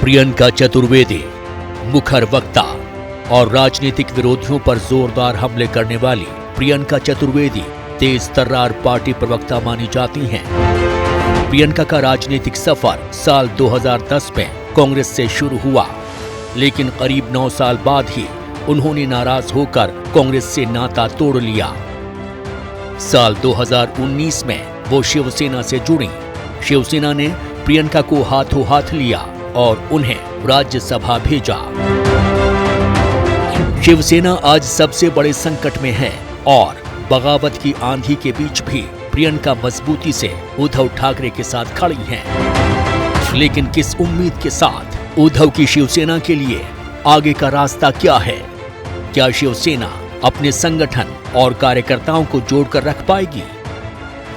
प्रियंका चतुर्वेदी, मुखर वक्ता और राजनीतिक विरोधियों पर जोरदार हमले करने वाली प्रियंका चतुर्वेदी तेज तर्रार पार्टी प्रवक्ता मानी जाती हैं। प्रियंका का राजनीतिक सफर साल 2010 में कांग्रेस से शुरू हुआ, लेकिन करीब 9 साल बाद ही उन्होंने नाराज होकर कांग्रेस से नाता तोड़ लिया। साल 2019 में वो शिवसेना से जुड़ी। शिवसेना ने प्रियंका को हाथों हाथ लिया और उन्हें राज्यसभा भेजा। शिवसेना आज सबसे बड़े संकट में है और बगावत की आंधी के बीच भी प्रियंका मजबूती से उद्धव ठाकरे के साथ खड़ी हैं। लेकिन किस उम्मीद के साथ उद्धव की शिवसेना के लिए आगे का रास्ता क्या है? क्या शिवसेना अपने संगठन और कार्यकर्ताओं को जोड़कर रख पाएगी?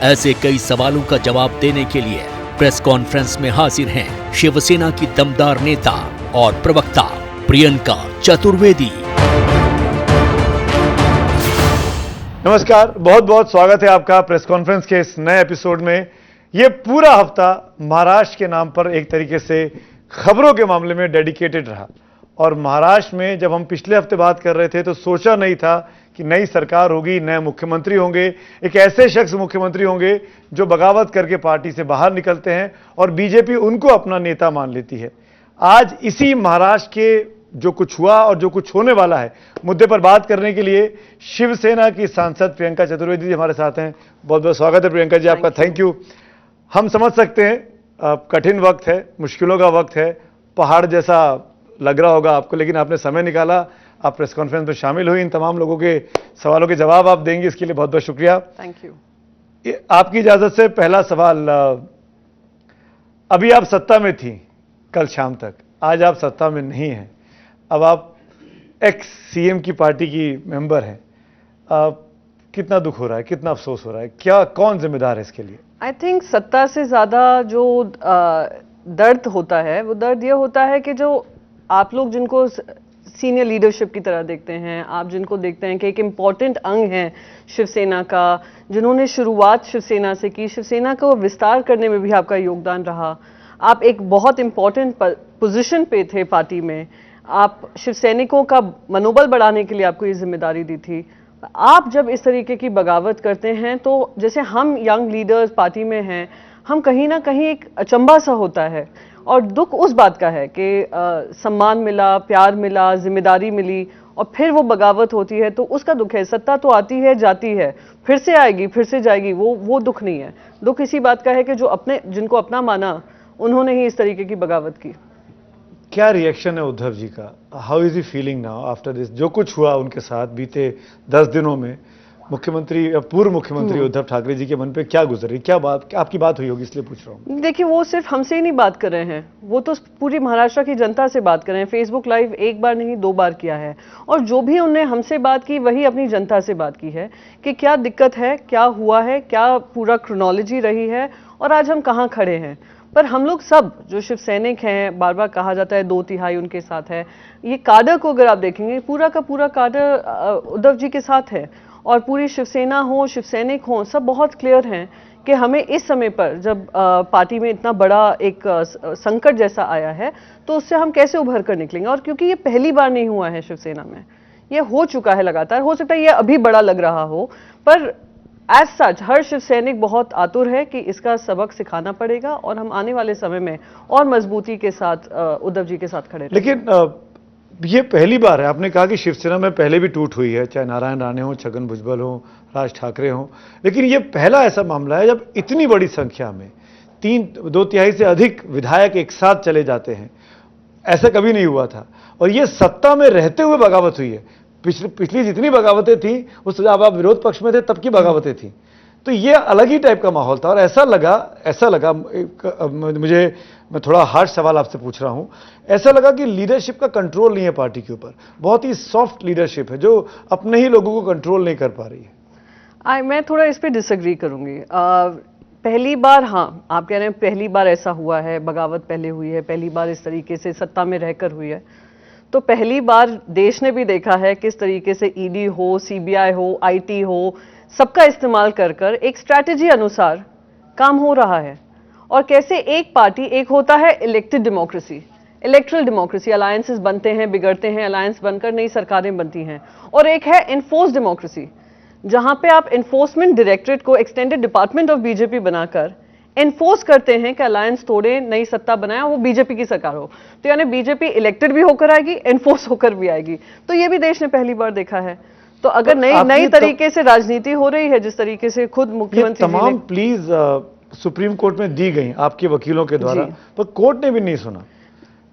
ऐसे कई सवालों का जवाब देने के लिए प्रेस कॉन्फ्रेंस में हाजिर हैं शिवसेना की दमदार नेता और प्रवक्ता प्रियंका चतुर्वेदी। नमस्कार, बहुत बहुत स्वागत है आपका प्रेस कॉन्फ्रेंस के इस नए एपिसोड में। ये पूरा हफ्ता महाराष्ट्र के नाम पर एक तरीके से खबरों के मामले में डेडिकेटेड रहा। और महाराष्ट्र में जब हम पिछले हफ्ते बात कर रहे थे तो सोचा नहीं था कि नई सरकार होगी, नए मुख्यमंत्री होंगे, एक ऐसे शख्स मुख्यमंत्री होंगे जो बगावत करके पार्टी से बाहर निकलते हैं और बीजेपी उनको अपना नेता मान लेती है। आज इसी महाराष्ट्र के जो कुछ हुआ और जो कुछ होने वाला है मुद्दे पर बात करने के लिए शिवसेना की सांसद प्रियंका चतुर्वेदी जी हमारे साथ हैं। बहुत बहुत स्वागत है प्रियंका जी आपका, थैंक यू। हम समझ सकते हैं कठिन वक्त है, मुश्किलों का वक्त है, पहाड़ जैसा लग रहा होगा आपको, लेकिन आपने समय निकाला, आप प्रेस कॉन्फ्रेंस में शामिल हुई, इन तमाम लोगों के सवालों के जवाब आप देंगे, इसके लिए बहुत बहुत शुक्रिया। Thank you. आपकी इजाजत से पहला सवाल, अभी आप सत्ता में थी कल शाम तक, आज आप सत्ता में नहीं हैं, अब आप एक्स सीएम की पार्टी की मेंबर हैं, कितना दुख हो रहा है, कितना अफसोस हो रहा है, क्या कौन जिम्मेदार है इसके लिए? आई थिंक सत्ता से ज्यादा जो दर्द होता है वो दर्द ये होता है कि जो आप लोग जिनको सीनियर लीडरशिप की तरह देखते हैं, आप जिनको देखते हैं कि एक इम्पॉर्टेंट अंग है शिवसेना का, जिन्होंने शुरुआत शिवसेना से की, शिवसेना को विस्तार करने में भी आपका योगदान रहा, आप एक बहुत इम्पॉर्टेंट पोजीशन पे थे पार्टी में, आप शिवसैनिकों का मनोबल बढ़ाने के लिए आपको ये जिम्मेदारी दी थी। आप जब इस तरीके की बगावत करते हैं तो जैसे हम यंग लीडर्स पार्टी में हैं, हम कहीं ना कहीं एक अचंभा सा होता है और दुख उस बात का है कि सम्मान मिला, प्यार मिला, जिम्मेदारी मिली और फिर वो बगावत होती है तो उसका दुख है। सत्ता तो आती है जाती है, फिर से आएगी फिर से जाएगी, वो दुख नहीं है। दुख इसी बात का है कि जो अपने जिनको अपना माना उन्होंने ही इस तरीके की बगावत की। क्या रिएक्शन है उद्धव जी का? How is he feeling now after this? जो कुछ हुआ उनके साथ बीते 10 दिनों में, मुख्यमंत्री पूर्व मुख्यमंत्री उद्धव ठाकरे जी के मन पे क्या गुजरी, क्या बात आपकी बात हुई होगी, इसलिए पूछ रहा हूँ। देखिए, वो सिर्फ हमसे ही नहीं बात कर रहे हैं, वो तो पूरी महाराष्ट्र की जनता से बात कर रहे हैं। फेसबुक लाइव एक बार नहीं 2 बार किया है और जो भी उन्होंने हमसे बात की वही अपनी जनता से बात की है कि क्या दिक्कत है, क्या हुआ है, क्या पूरा क्रोनोलॉजी रही है और आज हम कहाँ खड़े हैं। पर हम लोग सब जो शिव सैनिक हैं, बार बार कहा जाता है 2/3 उनके साथ है, ये काडर को अगर आप देखेंगे पूरा का पूरा काडर उद्धव जी के साथ है और पूरी शिवसेना हो, शिव सैनिक हो, सब बहुत क्लियर हैं कि हमें इस समय पर जब पार्टी में इतना बड़ा एक संकट जैसा आया है तो उससे हम कैसे उभर कर निकलेंगे। और क्योंकि ये पहली बार नहीं हुआ है शिवसेना में, ये हो चुका है लगातार, हो सकता है ये अभी बड़ा लग रहा हो, पर एज सच हर शिव सैनिक बहुत आतुर है कि इसका सबक सिखाना पड़ेगा और हम आने वाले समय में और मजबूती के साथ उद्धव जी के साथ खड़े रहेंगे। लेकिन ये पहली बार है, आपने कहा कि शिवसेना में पहले भी टूट हुई है, चाहे नारायण राणे हो, छगन भुजबल हो, राज ठाकरे हो, लेकिन ये पहला ऐसा मामला है जब इतनी बड़ी संख्या में 2/3 से अधिक विधायक एक साथ चले जाते हैं। ऐसा कभी नहीं हुआ था और ये सत्ता में रहते हुए बगावत हुई है। पिछली जितनी बगावतें थी उस जब आप विरोध पक्ष में थे तब की बगावतें थी, तो ये अलग ही टाइप का माहौल था। और ऐसा लगा मुझे, मैं थोड़ा हार्श सवाल आपसे पूछ रहा हूं, ऐसा लगा कि लीडरशिप का कंट्रोल नहीं है पार्टी के ऊपर, बहुत ही सॉफ्ट लीडरशिप है जो अपने ही लोगों को कंट्रोल नहीं कर पा रही है। मैं थोड़ा इस पे डिसएग्री करूंगी। पहली बार, हाँ आप कह रहे हैं पहली बार ऐसा हुआ है, बगावत पहले हुई है, पहली बार इस तरीके से सत्ता में रहकर हुई है, तो पहली बार देश ने भी देखा है किस तरीके से ईडी हो, सीबीआई हो, आईटी हो, सबका इस्तेमाल कर एक स्ट्रैटेजी अनुसार काम हो रहा है। और कैसे एक पार्टी, एक होता है elected democracy, electoral democracy, alliances बनते हैं, बिगड़ते हैं, अलायंस बनकर नई सरकारें बनती हैं। और एक है इन्फोर्स डेमोक्रेसी, जहां पे आप इन्फोर्समेंट डायरेक्टरेट को एक्सटेंडेड डिपार्टमेंट ऑफ बीजेपी बनाकर एनफोर्स करते हैं कि अलायंस तोड़े, नई सत्ता बनाए, वो बीजेपी की सरकार हो। तो यानी बीजेपी इलेक्टेड भी होकर आएगी, एनफोर्स होकर भी आएगी। तो ये भी देश ने पहली बार देखा है। तो अगर नई तरीके से राजनीति हो रही है, जिस तरीके से खुद मुख्यमंत्री तमाम प्लीज सुप्रीम कोर्ट में दी गई आपके वकीलों के द्वारा, पर कोर्ट ने भी नहीं सुना।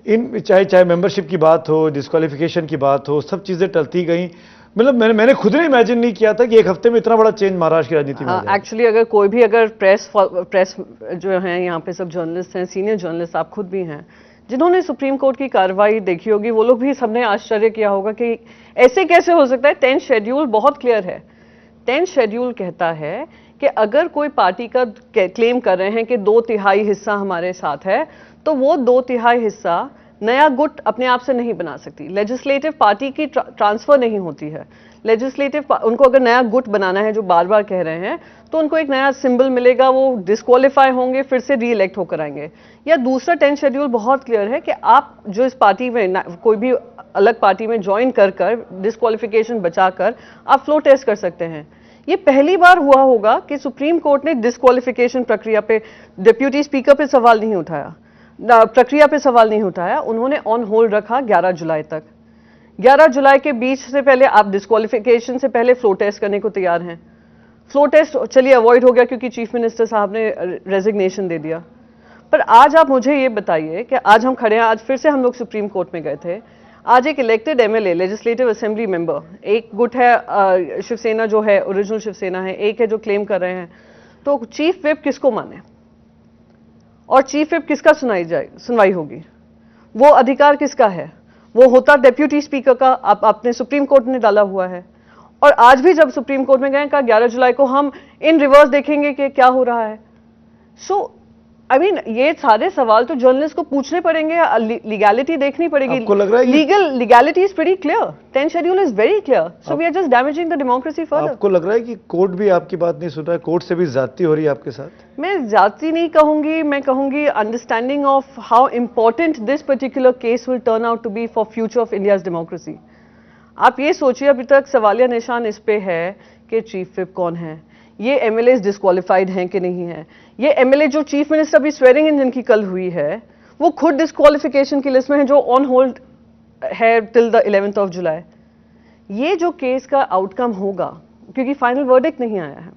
इन चाहे मेंबरशिप की बात हो, डिस्क्वालिफिकेशन की बात हो, सब चीजें टलती गई। मतलब मैंने खुद ने इमेजिन नहीं किया था कि एक हफ्ते में इतना बड़ा चेंज महाराष्ट्र की राजनीति में आ जाएगा। एक्चुअली अगर कोई भी प्रेस जो है, यहाँ पे सब जर्नलिस्ट हैं, सीनियर जर्नलिस्ट, आप खुद भी हैं, जिन्होंने सुप्रीम कोर्ट की कार्रवाई देखी होगी, वो लोग भी सबने आश्चर्य किया होगा कि ऐसे कैसे हो सकता है। 10th शेड्यूल बहुत क्लियर है। 10th शेड्यूल कहता है कि अगर कोई पार्टी का क्लेम कर रहे हैं कि 2/3 हिस्सा हमारे साथ है, तो वो 2/3 हिस्सा नया गुट अपने आप से नहीं बना सकती। लेजिस्लेटिव पार्टी की ट्रांसफर नहीं होती है। लेजिस्लेटिव उनको अगर नया गुट बनाना है, जो बार बार कह रहे हैं, तो उनको एक नया सिंबल मिलेगा, वो डिस्क्वालीफाई होंगे, फिर से री इलेक्ट होकर आएंगे। या दूसरा 10th शेड्यूल बहुत क्लियर है कि आप जो इस पार्टी में कोई भी अलग पार्टी में ज्वाइन कर डिस्क्वालिफिकेशन बचाकर आप फ्लो टेस्ट कर सकते हैं। ये पहली बार हुआ होगा कि सुप्रीम कोर्ट ने डिस्क्वालिफिकेशन प्रक्रिया पे, डिप्यूटी स्पीकर पे सवाल नहीं उठाया, प्रक्रिया पे सवाल नहीं उठाया। उन्होंने ऑन होल्ड रखा 11 जुलाई तक। 11 जुलाई के बीच से पहले आप डिस्क्वालिफिकेशन से पहले फ्लो टेस्ट करने को तैयार हैं। फ्लो टेस्ट चलिए अवॉइड हो गया क्योंकि चीफ मिनिस्टर साहब ने रेजिग्नेशन दे दिया। पर आज आप मुझे ये बताइए कि आज हम खड़े हैं, आज फिर से हम लोग सुप्रीम कोर्ट में गए थे। आज एक elected MLA, legislative assembly member, एक गुट है शिवसेना जो है, ओरिजिनल शिवसेना है, एक है जो क्लेम कर रहे हैं, तो चीफ व्हिप किसको माने और चीफ व्हिप किसका सुनवाई होगी? वो अधिकार किसका है? वो होता डेप्यूटी स्पीकर का, आपने सुप्रीम कोर्ट ने डाला हुआ है। और आज भी जब सुप्रीम कोर्ट में गए, कहा 11 जुलाई को हम इन रिवर्स देखेंगे कि क्या हो रहा है। सो आई मीन ये सारे सवाल तो जर्नलिस्ट को पूछने पड़ेंगे, लीगैलिटी देखनी पड़ेगी। आपको लग रहा है legality is very clear, 10th schedule is very clear, so we are just damaging the democracy further. आपको लग रहा है कि कोर्ट भी आपकी बात नहीं सुन रहा है, कोर्ट से भी ज्यादती हो रही है आपके साथ? मैं ज्यादती नहीं कहूंगी, मैं कहूंगी understanding of how important this particular case will turn out to be for future of India's democracy. आप ये सोचिए, अभी तक सवालिया निशान इस पे है कि चीफ व्हिप कौन है, ये एमएलए डिस्क्वालिफाइड हैं कि नहीं है, ये एमएलए जो चीफ मिनिस्टर अभी स्वेरिंग इन जिनकी कल हुई है, वो खुद डिस्क्वालिफिकेशन की लिस्ट में है, जो ऑन होल्ड है टिल द 11th of जुलाई। ये जो केस का आउटकम होगा, क्योंकि फाइनल वर्डिक्ट नहीं आया है,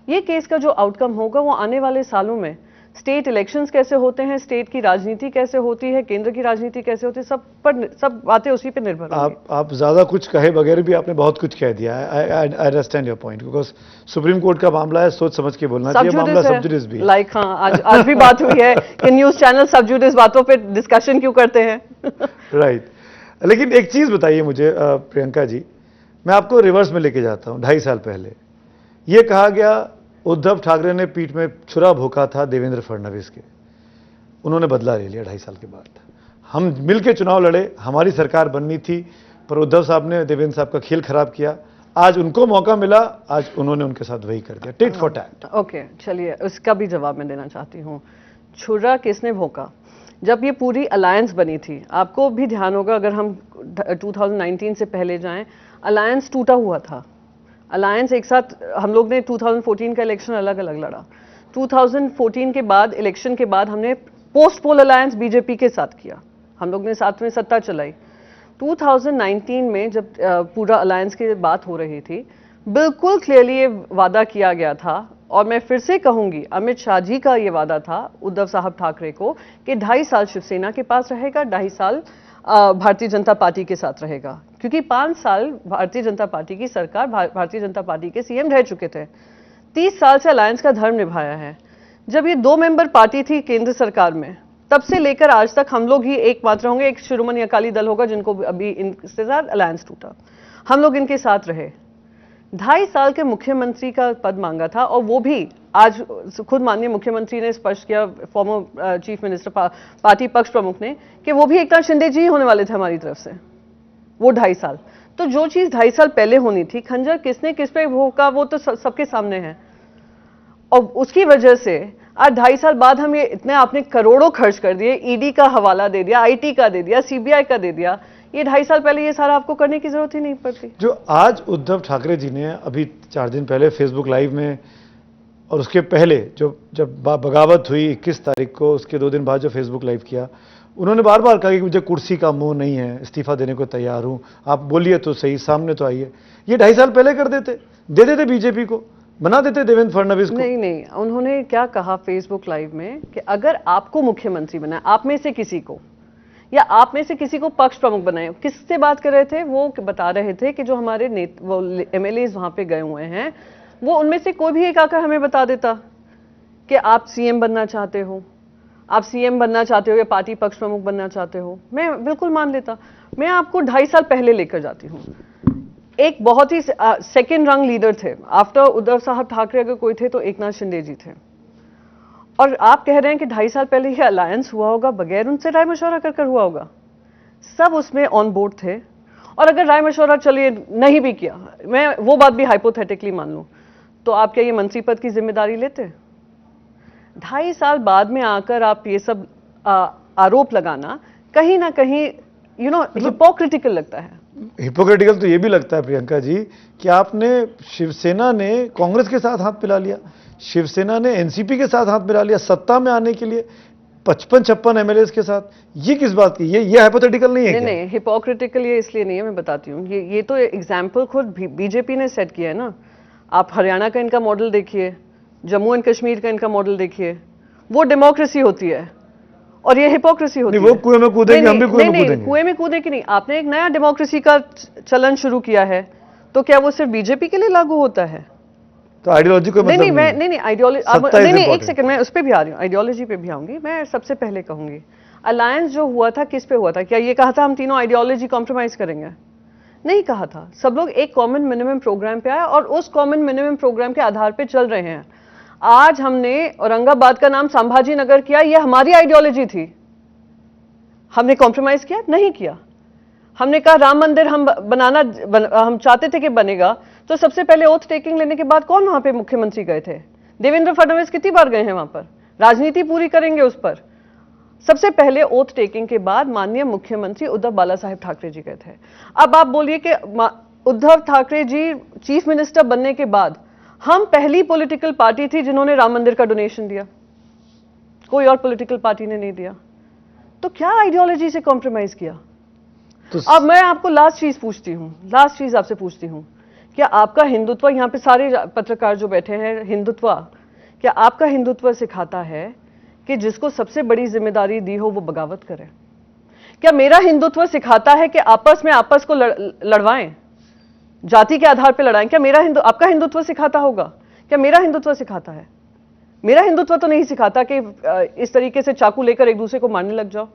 ये केस का जो आउटकम होगा वो आने वाले सालों में स्टेट इलेक्शंस कैसे होते हैं, स्टेट की राजनीति कैसे होती है, केंद्र की राजनीति कैसे होती है, सब बातें उसी पे निर्भर होंगी। आप ज्यादा कुछ कहे बगैर भी आपने बहुत कुछ कह दिया है। I understand your point, because supreme court का मामला है, सोच समझ के बोलना चाहिए। मामला सब जुडिस भी लाइक हाँ, आज भी बात हुई है कि न्यूज चैनल सब जुडिस बातों पे डिस्कशन क्यों करते हैं। राइट। लेकिन एक चीज बताइए मुझे प्रियंका जी, मैं आपको रिवर्स में लेके जाता हूँ। 2.5 साल पहले ये कहा गया उद्धव ठाकरे ने पीठ में छुरा भोंका था देवेंद्र फडणवीस के, उन्होंने बदला ले लिया 2.5 साल के बाद। हम मिलकर चुनाव लड़े, हमारी सरकार बननी थी, पर उद्धव साहब ने देवेंद्र साहब का खेल खराब किया। आज उनको मौका मिला, आज उन्होंने उनके साथ वही कर दिया, टिट फॉर टैट। ओके, चलिए उसका भी जवाब मैं देना चाहती हूँ। छुरा किसने भोंका? जब ये पूरी अलायंस बनी थी, आपको भी ध्यान होगा, अगर हम 2019 से पहले जाएं, अलायंस टूटा हुआ था। अलायंस एक साथ हम लोग ने 2014 का इलेक्शन अलग अलग लड़ा। 2014 के बाद, इलेक्शन के बाद, हमने पोस्ट पोल अलायंस बीजेपी के साथ किया, हम लोग ने साथ में सत्ता चलाई। 2019 में जब पूरा अलायंस की बात हो रही थी, बिल्कुल क्लियरली ये वादा किया गया था, और मैं फिर से कहूंगी, अमित शाह जी का ये वादा था उद्धव साहब ठाकरे को कि 2.5 साल शिवसेना के पास रहेगा, 2.5 साल भारतीय जनता पार्टी के साथ रहेगा, क्योंकि 5 साल भारतीय जनता पार्टी की सरकार, भारतीय जनता पार्टी के सीएम रह चुके थे। 30 साल से अलायंस का धर्म निभाया है। जब ये 2 मेंबर पार्टी थी केंद्र सरकार में, तब से लेकर आज तक हम लोग ही एकमात्र होंगे, एक शिरोमणि अकाली दल होगा जिनको अभी इनके साथ अलायंस टूटा, हम लोग इनके साथ रहे। 2.5 साल के मुख्यमंत्री का पद मांगा था, और वो भी आज खुद माननीय मुख्यमंत्री ने स्पष्ट किया, फॉर्मर चीफ मिनिस्टर, पार्टी पक्ष प्रमुख ने, कि वो भी एकनाथ शिंदे जी होने वाले थे हमारी तरफ से, वो 2.5 साल। तो जो चीज 2.5 साल पहले होनी थी, खंजर किसने किस पे भोंका, वो तो सबके सामने है। और उसकी वजह से आज 2.5 साल बाद हम ये इतने आपने करोड़ों खर्च कर दिए, ईडी का हवाला दे दिया, आईटी का दे दिया, सीबीआई का दे दिया, ये 2.5 साल पहले ये सारा आपको करने की जरूरत ही नहीं पड़ती। जो आज उद्धव ठाकरे जी ने अभी 4 दिन पहले फेसबुक लाइव में, और उसके पहले जब बगावत हुई 21 तारीख को, उसके 2 दिन बाद जो फेसबुक लाइव किया, उन्होंने बार बार कहा कि मुझे कुर्सी का मोह नहीं है, इस्तीफा देने को तैयार हूं, आप बोलिए तो सही, सामने तो आइए। ये 2.5 साल पहले कर देते, दे देते बीजेपी को, बना देते देवेंद्र फडणवीस को। नहीं, उन्होंने क्या कहा फेसबुक लाइव में कि अगर आपको मुख्यमंत्री बनाए, आप में से किसी को, या आप में से किसी को पक्ष प्रमुख बनाए, किससे बात कर रहे थे? वो बता रहे थे कि जो हमारे एमएलएज वहां पे गए हुए हैं, वो उनमें से कोई भी एक आकर हमें बता देता कि आप सीएम बनना चाहते हो, आप सीएम बनना चाहते हो या पार्टी पक्ष प्रमुख बनना चाहते हो, मैं बिल्कुल मान लेता। मैं आपको 2.5 साल पहले लेकर जाती हूँ। एक बहुत ही सेकेंड रंग लीडर थे आफ्टर उद्धव साहब ठाकरे, अगर कोई थे तो एकनाथ शिंदे जी थे। और आप कह रहे हैं कि 2.5 साल पहले ये अलायंस हुआ होगा बगैर उनसे राय मशवरा कर हुआ होगा। सब उसमें ऑन बोर्ड थे। और अगर राय मशवरा चलिए नहीं भी किया, मैं वो बात भी हाइपोथेटिकली मान लूं, तो आप क्या ये मंत्री पद की जिम्मेदारी लेते? 2.5 साल बाद में आकर आप ये सब आरोप लगाना कहीं ना कहीं हिपोक्रिटिकल लगता है। हिपोक्रेटिकल तो ये भी लगता है प्रियंका जी कि आपने शिवसेना ने कांग्रेस के साथ हाथ मिला लिया, शिवसेना ने एनसीपी के साथ हाथ मिला लिया सत्ता में आने के लिए, 55-56 एमएलएस के साथ। ये किस बात की? ये हाइपोथेटिकल नहीं है? नहीं, हिपोक्रिटिकल ये इसलिए नहीं है, मैं बताती हूँ। ये तो एग्जाम्पल खुद बीजेपी ने सेट किया है ना। आप हरियाणा का इनका मॉडल देखिए, जम्मू एंड कश्मीर का इनका मॉडल देखिए, वो डेमोक्रेसी होती है और ये हिपोक्रेसी होती है। वो कुएं में कूदेंगे, हम भी कुएं में कूदेंगे। कुएं में कूदे की नहीं, आपने एक नया डेमोक्रेसी का चलन शुरू किया है, तो क्या वो सिर्फ बीजेपी के लिए लागू होता है? तो आइडियोलॉजी को मतलब नहीं आइडियोलॉजी, नहीं एक सेकंड, मैं उस पर भी आ रही हूँ, आइडियोलॉजी पे भी आऊंगी। मैं सबसे पहले कहूंगी अलायंस जो हुआ था किस पे हुआ था? क्या ये कहा था हम तीनों आइडियोलॉजी कॉम्प्रोमाइज करेंगे? नहीं कहा था। सब लोग एक कॉमन मिनिमम प्रोग्राम पे आए और उस कॉमन मिनिमम प्रोग्राम के आधार पे चल रहे हैं। आज हमने औरंगाबाद का नाम संभाजी नगर किया, ये हमारी आइडियोलॉजी थी। हमने कॉम्प्रोमाइज किया? नहीं किया। हमने कहा राम मंदिर हम हम चाहते थे कि बनेगा, तो सबसे पहले ओथ टेकिंग लेने के बाद कौन वहां पे मुख्यमंत्री गए थे? देवेंद्र फडणवीस कितनी बार गए हैं वहां पर? राजनीति पूरी करेंगे उस पर। सबसे पहले ओथ टेकिंग के बाद माननीय मुख्यमंत्री उद्धव बाला साहेब ठाकरे जी गए थे। अब आप बोलिए कि उद्धव ठाकरे जी चीफ मिनिस्टर बनने के बाद हम पहली पॉलिटिकल पार्टी थी जिन्होंने राम मंदिर का डोनेशन दिया, कोई और पॉलिटिकल पार्टी ने नहीं दिया। तो क्या आइडियोलॉजी से कॉम्प्रोमाइज किया? तो अब मैं आपको लास्ट चीज आपसे पूछती हूं, क्या आपका हिंदुत्व, यहां पे सारे पत्रकार जो बैठे हैं, हिंदुत्व, क्या आपका हिंदुत्व सिखाता है कि जिसको सबसे बड़ी जिम्मेदारी दी हो वो बगावत करे? क्या मेरा हिंदुत्व सिखाता है कि आपस को लड़वाएं, जाति के आधार पर लड़ाएं? क्या आपका हिंदुत्व सिखाता होगा? क्या मेरा हिंदुत्व सिखाता है? मेरा हिंदुत्व तो नहीं सिखाता कि इस तरीके से चाकू लेकर एक दूसरे को मारने लग जाओ।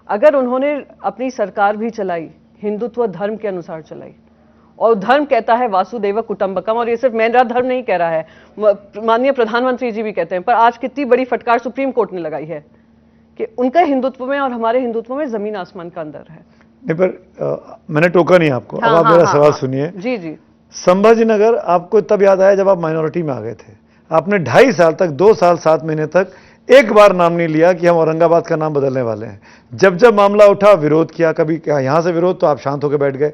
अगर उन्होंने अपनी सरकार भी चलाई, हिंदुत्व धर्म के अनुसार चलाई, और धर्म कहता है वासुदेव कुटुंबकम, और ये सिर्फ मेरा धर्म नहीं कह रहा है, माननीय प्रधानमंत्री जी भी कहते हैं। पर आज कितनी बड़ी फटकार सुप्रीम कोर्ट ने लगाई है कि उनका हिंदुत्व में और हमारे हिंदुत्व में जमीन आसमान का अंतर है। नहीं, पर मैंने टोका नहीं आपको। अब आप मेरा सवाल सुनिए। जी। संभाजी नगर आपको तब याद आया जब आप माइनॉरिटी में आ गए थे। आपने 2.5 साल तक, 2 साल 7 महीने तक एक बार नाम नहीं लिया कि हम औरंगाबाद का नाम बदलने वाले हैं। जब मामला उठा विरोध किया, कभी यहां से विरोध तो आप शांत होकर बैठ गए।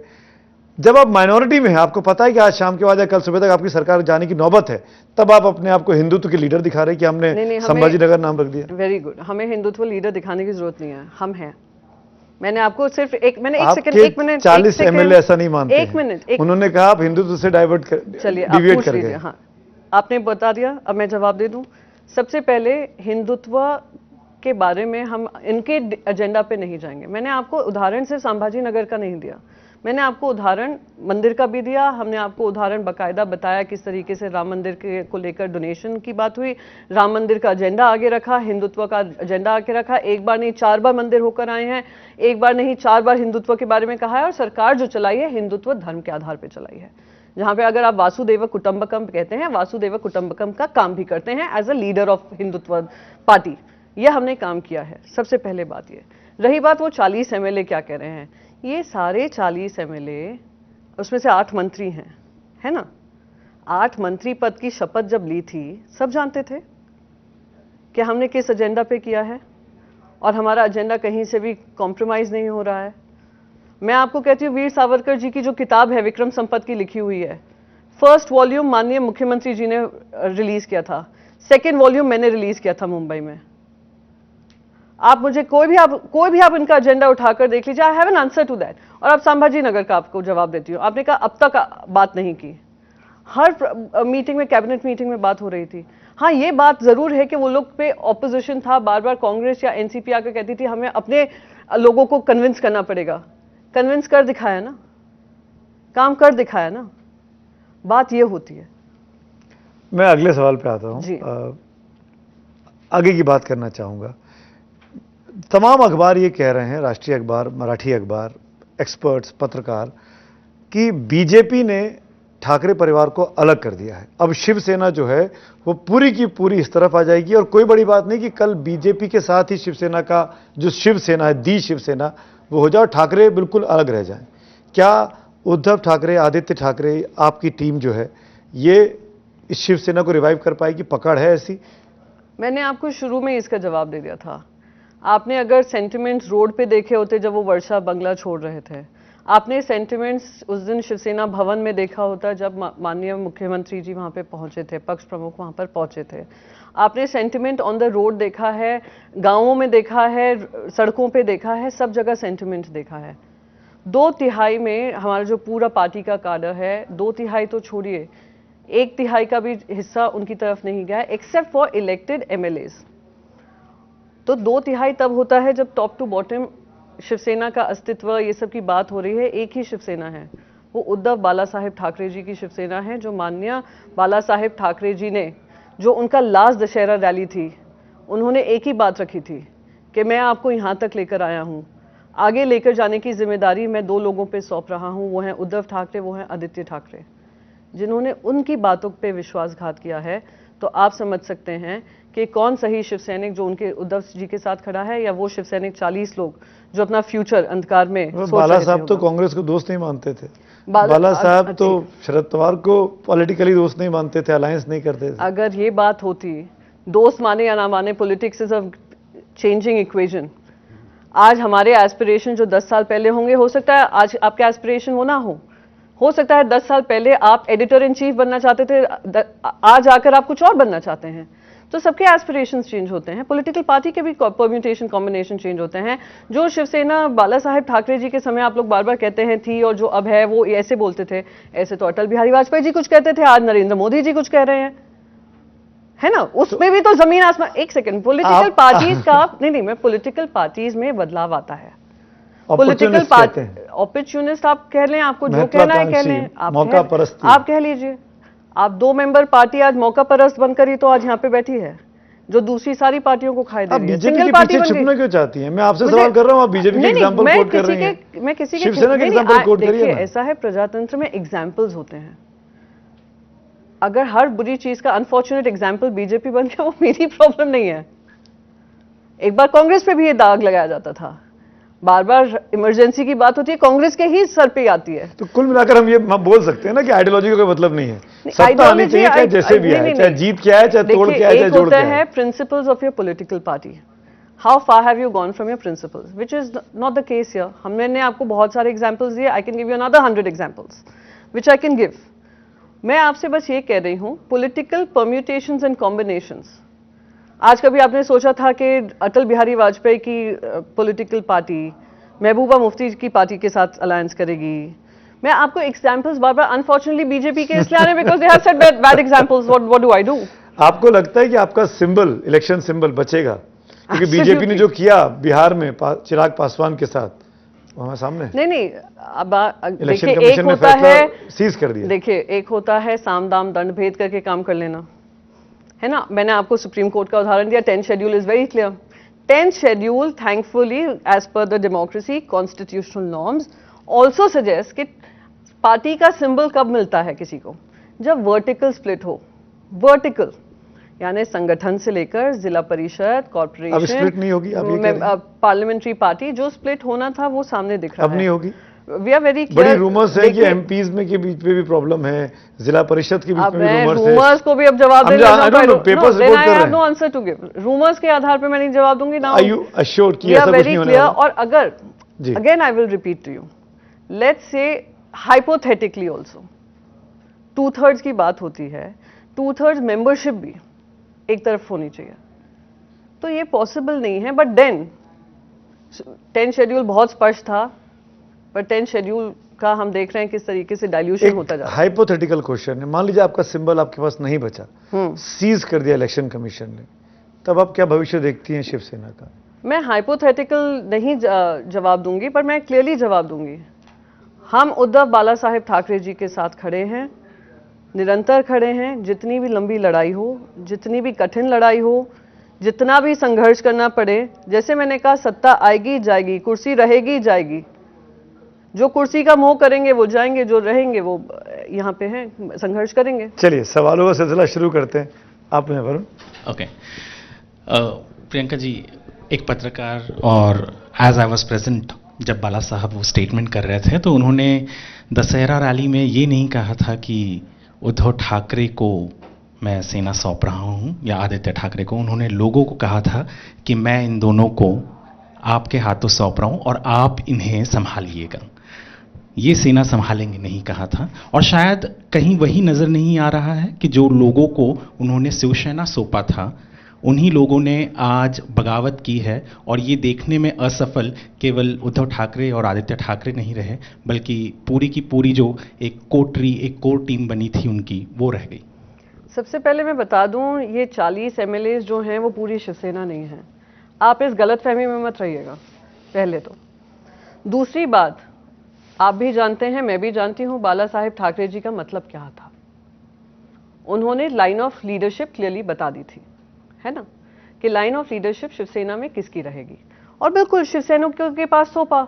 जब आप माइनॉरिटी में हैं, आपको पता है कि आज शाम के बाद या कल सुबह तक आपकी सरकार जाने की नौबत है, तब आप अपने आप को हिंदुत्व के लीडर दिखा रहे हैं कि हमने संभाजी नगर नाम रख दिया। वेरी गुड, हमें हिंदुत्व लीडर दिखाने की जरूरत नहीं है, हम हैं। मैंने आपको सिर्फ एक मिनट 40 एमएलए ऐसा नहीं मानते। एक मिनट, उन्होंने कहा आप हिंदुत्व से डाइवर्ट कर, डिविएट कर गए। हाँ, आपने बता दिया, अब मैं जवाब दे दूं। सबसे पहले हिंदुत्व के बारे में हम इनके एजेंडा पे नहीं जाएंगे। मैंने आपको उदाहरण सिर्फ संभाजी नगर का नहीं दिया, मैंने आपको उदाहरण मंदिर का भी दिया। हमने आपको उदाहरण बाकायदा बताया किस तरीके से राम मंदिर को लेकर डोनेशन की बात हुई, राम मंदिर का एजेंडा आगे रखा, हिंदुत्व का एजेंडा आगे रखा। एक बार नहीं 4 बार मंदिर होकर आए हैं, एक बार नहीं 4 बार हिंदुत्व के बारे में कहा है। और सरकार जो चलाई है हिंदुत्व धर्म के आधार पर चलाई है, जहां पे अगर आप वासुदेव कुटुंबकम कहते हैं, वासुदेव कुटुंबकम का काम भी करते हैं as a leader of Hindutva party. यह हमने काम किया है। सबसे पहले बात ये रही। बात वो 40 एमएलए क्या कह रहे हैं, ये सारे 40 एमएलए, उसमें से 8 मंत्री हैं, है ना? 8 मंत्री पद की शपथ जब ली थी, सब जानते थे कि हमने किस एजेंडा पे किया है और हमारा एजेंडा कहीं से भी कॉम्प्रोमाइज नहीं हो रहा है। मैं आपको कहती हूँ, वीर सावरकर जी की जो किताब है विक्रम संपत की लिखी हुई है, फर्स्ट वॉल्यूम माननीय मुख्यमंत्री जी ने रिलीज किया था, सेकेंड वॉल्यूम मैंने रिलीज किया था मुंबई में। आप मुझे कोई भी आप इनका एजेंडा उठाकर देख लीजिए, I have an answer to that. और अब संभाजी नगर का आपको जवाब देती हूँ। आपने कहा अब तक बात नहीं की, हर मीटिंग में, कैबिनेट मीटिंग में बात हो रही थी। हाँ, ये बात जरूर है कि वो लोग पे ऑपोजिशन था, बार बार कांग्रेस या एनसीपी आकर कहती थी हमें अपने लोगों को कन्विंस करना पड़ेगा। कन्विंस कर दिखाया ना, काम कर दिखाया ना, बात ये होती है। मैं अगले सवाल पे आता हूं। जी। आगे की बात करना चाहूंगा। तमाम अखबार ये कह रहे हैं, राष्ट्रीय अखबार, मराठी अखबार, एक्सपर्ट्स, पत्रकार, कि बीजेपी ने ठाकरे परिवार को अलग कर दिया है। अब शिवसेना जो है वो पूरी की पूरी इस तरफ आ जाएगी, और कोई बड़ी बात नहीं कि कल बीजेपी के साथ ही शिवसेना का जो शिवसेना है, दी शिवसेना, वो हो जाए, ठाकरे बिल्कुल अलग रह जाएं। क्या उद्धव ठाकरे, आदित्य ठाकरे, आपकी टीम जो है ये इस शिवसेना को रिवाइव कर पाएगी? पकड़ है ऐसी? मैंने आपको शुरू में इसका जवाब दे दिया था। आपने अगर सेंटिमेंट्स रोड पे देखे होते जब वो वर्षा बंगला छोड़ रहे थे, आपने सेंटिमेंट्स उस दिन शिवसेना भवन में देखा होता जब माननीय मुख्यमंत्री जी वहां पे पहुंचे थे, पक्ष प्रमुख वहां पर पहुंचे थे। आपने सेंटिमेंट ऑन द रोड देखा है, गांवों में देखा है, सड़कों पे देखा है, सब जगह सेंटिमेंट देखा है। 2/3 में हमारा जो पूरा पार्टी का काडर है, 2/3 तो छोड़िए, 1/3 का भी हिस्सा उनकी तरफ नहीं गया, एक्सेप्ट फॉर इलेक्टेड एमएलएज। तो 2/3 तब होता है जब टॉप टू बॉटम शिवसेना का अस्तित्व, ये सब की बात हो रही है। एक ही शिवसेना है, वो उद्धव बाला साहेब ठाकरे जी की शिवसेना है, जो माननीय बाला साहेब ठाकरे जी ने, जो उनका लास्ट दशहरा रैली थी, उन्होंने एक ही बात रखी थी कि मैं आपको यहाँ तक लेकर आया हूँ, आगे लेकर जाने की जिम्मेदारी मैं 2 लोगों पे सौंप रहा हूँ, वो हैं उद्धव ठाकरे, वो हैं आदित्य ठाकरे। जिन्होंने उनकी बातों पे विश्वासघात किया है, तो आप समझ सकते हैं कि कौन सही शिव सैनिक जो उनके उद्धव जी के साथ खड़ा है, या वो शिव सैनिक 40 लोग जो अपना फ्यूचर अंधकार में सोच बाला रहे थे। साहब तो कांग्रेस को दोस्त नहीं मानते थे। बाला साहब तो शरद पवार को पॉलिटिकली दोस्त नहीं मानते थे, अलायंस नहीं करते थे। अगर ये बात होती, दोस्त माने या ना माने, politics is a changing equation. आज हमारे एस्पिरेशन जो 10 साल पहले होंगे, हो सकता है आज आपके एस्पिरेशन वो ना हो सकता है 10 साल पहले आप एडिटर इन चीफ बनना चाहते थे, आज आकर आप कुछ और बनना चाहते हैं। तो सबके एस्पिरेशंस चेंज होते हैं, पॉलिटिकल पार्टी के भी परम्यूटेशन कॉम्बिनेशन चेंज होते हैं। जो शिवसेना बाला साहेब ठाकरे जी के समय आप लोग बार बार कहते हैं थी, और जो अब है वो ऐसे बोलते थे, ऐसे तो अटल बिहारी वाजपेयी जी कुछ कहते थे, आज नरेंद्र मोदी जी कुछ कह रहे हैं, है ना? उसमें भी तो जमीन आसमान। एक सेकंड, पॉलिटिकल पार्टीज का नहीं, मैं पॉलिटिकल पार्टीज में बदलाव आता है। पॉलिटिकल पार्टी अपॉर्चुनिस्ट आप कह लें, आपको जो कहना है कह लें, आप कह लीजिए। आप 2 मेंबर पार्टी आज मौका परस्त बनकर ही तो आज यहाँ पे बैठी है, जो दूसरी सारी पार्टियों को खाई दे रही है। सिंगल पार्टी छुपना क्यों चाहती है? मैं आपसे सवाल कर रहा हूँ, आप बीजेपी के एग्जांपल कोट कर रही हैं। मैं किसी के शिवसेना के एग्जांपल कोट करिए। ऐसा है, प्रजातंत्र में एग्जांपल्स होते हैं। अगर हर बुरी चीज का अनफॉर्चुनेट एग्जांपल बीजेपी बन गया, वो मेरी प्रॉब्लम नहीं है। एक बार कांग्रेस पे भी ये दाग लगाया जाता था, बार बार इमरजेंसी की बात होती है, कांग्रेस के ही सर पे आती है। तो कुल मिलाकर हम ये बोल सकते हैं ना कि आइडियोलॉजी का कोई मतलब नहीं है, सत्ता आनी चाहिए, चाहे जैसे भी आए, चाहे जीत के आए, चाहे तोड़ के आए, चाहे जोड़ के आए। Principles of your political party, how far have you gone from your principles, which is not the case here. हमने आपको बहुत सारे एग्जांपल्स दिए, I can give you another 100 examples which I can give. मैं आपसे बस ये कह रही हूं, पॉलिटिकल परम्यूटेशंस एंड कॉम्बिनेशंस। आज कभी आपने सोचा था कि अटल बिहारी वाजपेयी की पॉलिटिकल पार्टी महबूबा मुफ्ती की पार्टी के साथ अलायंस करेगी? मैं आपको एग्जांपल्स बार बार, अनफॉर्चुनेटली बीजेपी के इसलिए आ रहे हैं because they have set bad examples. What do I do? आपको लगता है कि आपका सिंबल, इलेक्शन सिंबल बचेगा? क्योंकि बीजेपी ने जो किया बिहार में चिराग पासवान के साथ, हमारे सामने नहीं, अब देखिए, एक होता है सीज कर दिया। देखिए, एक होता है साम दाम दंड भेद करके काम कर लेना, है ना? मैंने आपको सुप्रीम कोर्ट का उदाहरण दिया। 10th schedule is very clear. 10th schedule, thankfully, as per the democracy constitutional norms, also suggest कि पार्टी का सिंबल कब मिलता है किसी को? जब वर्टिकल स्प्लिट हो। वर्टिकल यानी संगठन से लेकर जिला परिषद, कॉर्पोरेशन। अब स्प्लिट नहीं होगी, अब ये कह रही हैं? पार्लियामेंट्री पार्टी जो स्प्लिट होना था वो सामने दिख रहा है। अब नहीं होगी। वी आर वेरी बड़ी रूमर्स है कि एमपीज में के बीच में भी प्रॉब्लम है, जिला परिषद के बीच में भी रूमर्स है। रूमर्स को भी अब जवाब देना पेपर्स रिपोर्ट कर रहे हैं। No answer to give. Rumours के आधार पे मैं नहीं जवाब दूंगी ना। आर यू अश्योर्ड कि ऐसा कुछ नहीं होने वाला? और अगर again I will repeat to you, let's say hypothetically also 2/3 की बात होती है, 2/3 मेंबरशिप भी एक तरफ होनी चाहिए, तो ये पॉसिबल नहीं है। बट देन 10 शेड्यूल बहुत स्पष्ट था, पर 10 शेड्यूल का हम देख रहे हैं किस तरीके से डाइल्यूशन होता जा रहा है। हाइपोथेटिकल क्वेश्चन है, मान लीजिए आपका सिंबल आपके पास नहीं बचा, सीज कर दिया इलेक्शन कमीशन ने, तब आप क्या भविष्य देखती हैं शिवसेना का? मैं हाइपोथेटिकल नहीं जवाब दूंगी, पर मैं क्लियरली जवाब दूंगी। हम उद्धव बाला साहेब ठाकरे जी के साथ खड़े हैं, निरंतर खड़े हैं। जितनी भी लंबी लड़ाई हो, जितनी भी कठिन लड़ाई हो, जितना भी संघर्ष करना पड़े, जैसे मैंने कहा सत्ता आएगी जाएगी, कुर्सी रहेगी जाएगी। जो कुर्सी का मोह करेंगे वो जाएंगे, जो रहेंगे वो यहाँ पे हैं, संघर्ष करेंगे। चलिए सवालों का सिलसिला शुरू करते हैं। आप में वरुण। ओके, प्रियंका जी, एक पत्रकार और एज आई वाज प्रेजेंट जब बाला साहब वो स्टेटमेंट कर रहे थे, तो उन्होंने दशहरा रैली में ये नहीं कहा था कि उद्धव ठाकरे को मैं सेना सौंप रहा हूँ या आदित्य ठाकरे को। उन्होंने लोगों को कहा था कि मैं इन दोनों को आपके हाथों सौंप रहा हूँ और आप इन्हें संभालिएगा। ये सेना संभालेंगे नहीं कहा था। और शायद कहीं वही नज़र नहीं आ रहा है कि जो लोगों को उन्होंने शिवसेना सौंपा था, उन्हीं लोगों ने आज बगावत की है। और ये देखने में असफल केवल उद्धव ठाकरे और आदित्य ठाकरे नहीं रहे, बल्कि पूरी की पूरी जो एक कोटरी, एक कोर टीम बनी थी उनकी, वो रह गई। सबसे पहले मैं बता दूं, ये 40 एमएलए जो हैं वो पूरी शिवसेना नहीं है। आप इस गलतफहमी में मत रहिएगा, पहले तो। दूसरी बात, आप भी जानते हैं, मैं भी जानती हूं, बाला साहेब ठाकरे जी का मतलब क्या था। उन्होंने लाइन ऑफ लीडरशिप क्लियरली बता दी थी, है ना, कि लाइन ऑफ लीडरशिप शिवसेना में किसकी रहेगी। और बिल्कुल शिवसैनिकों के पास सौंपा,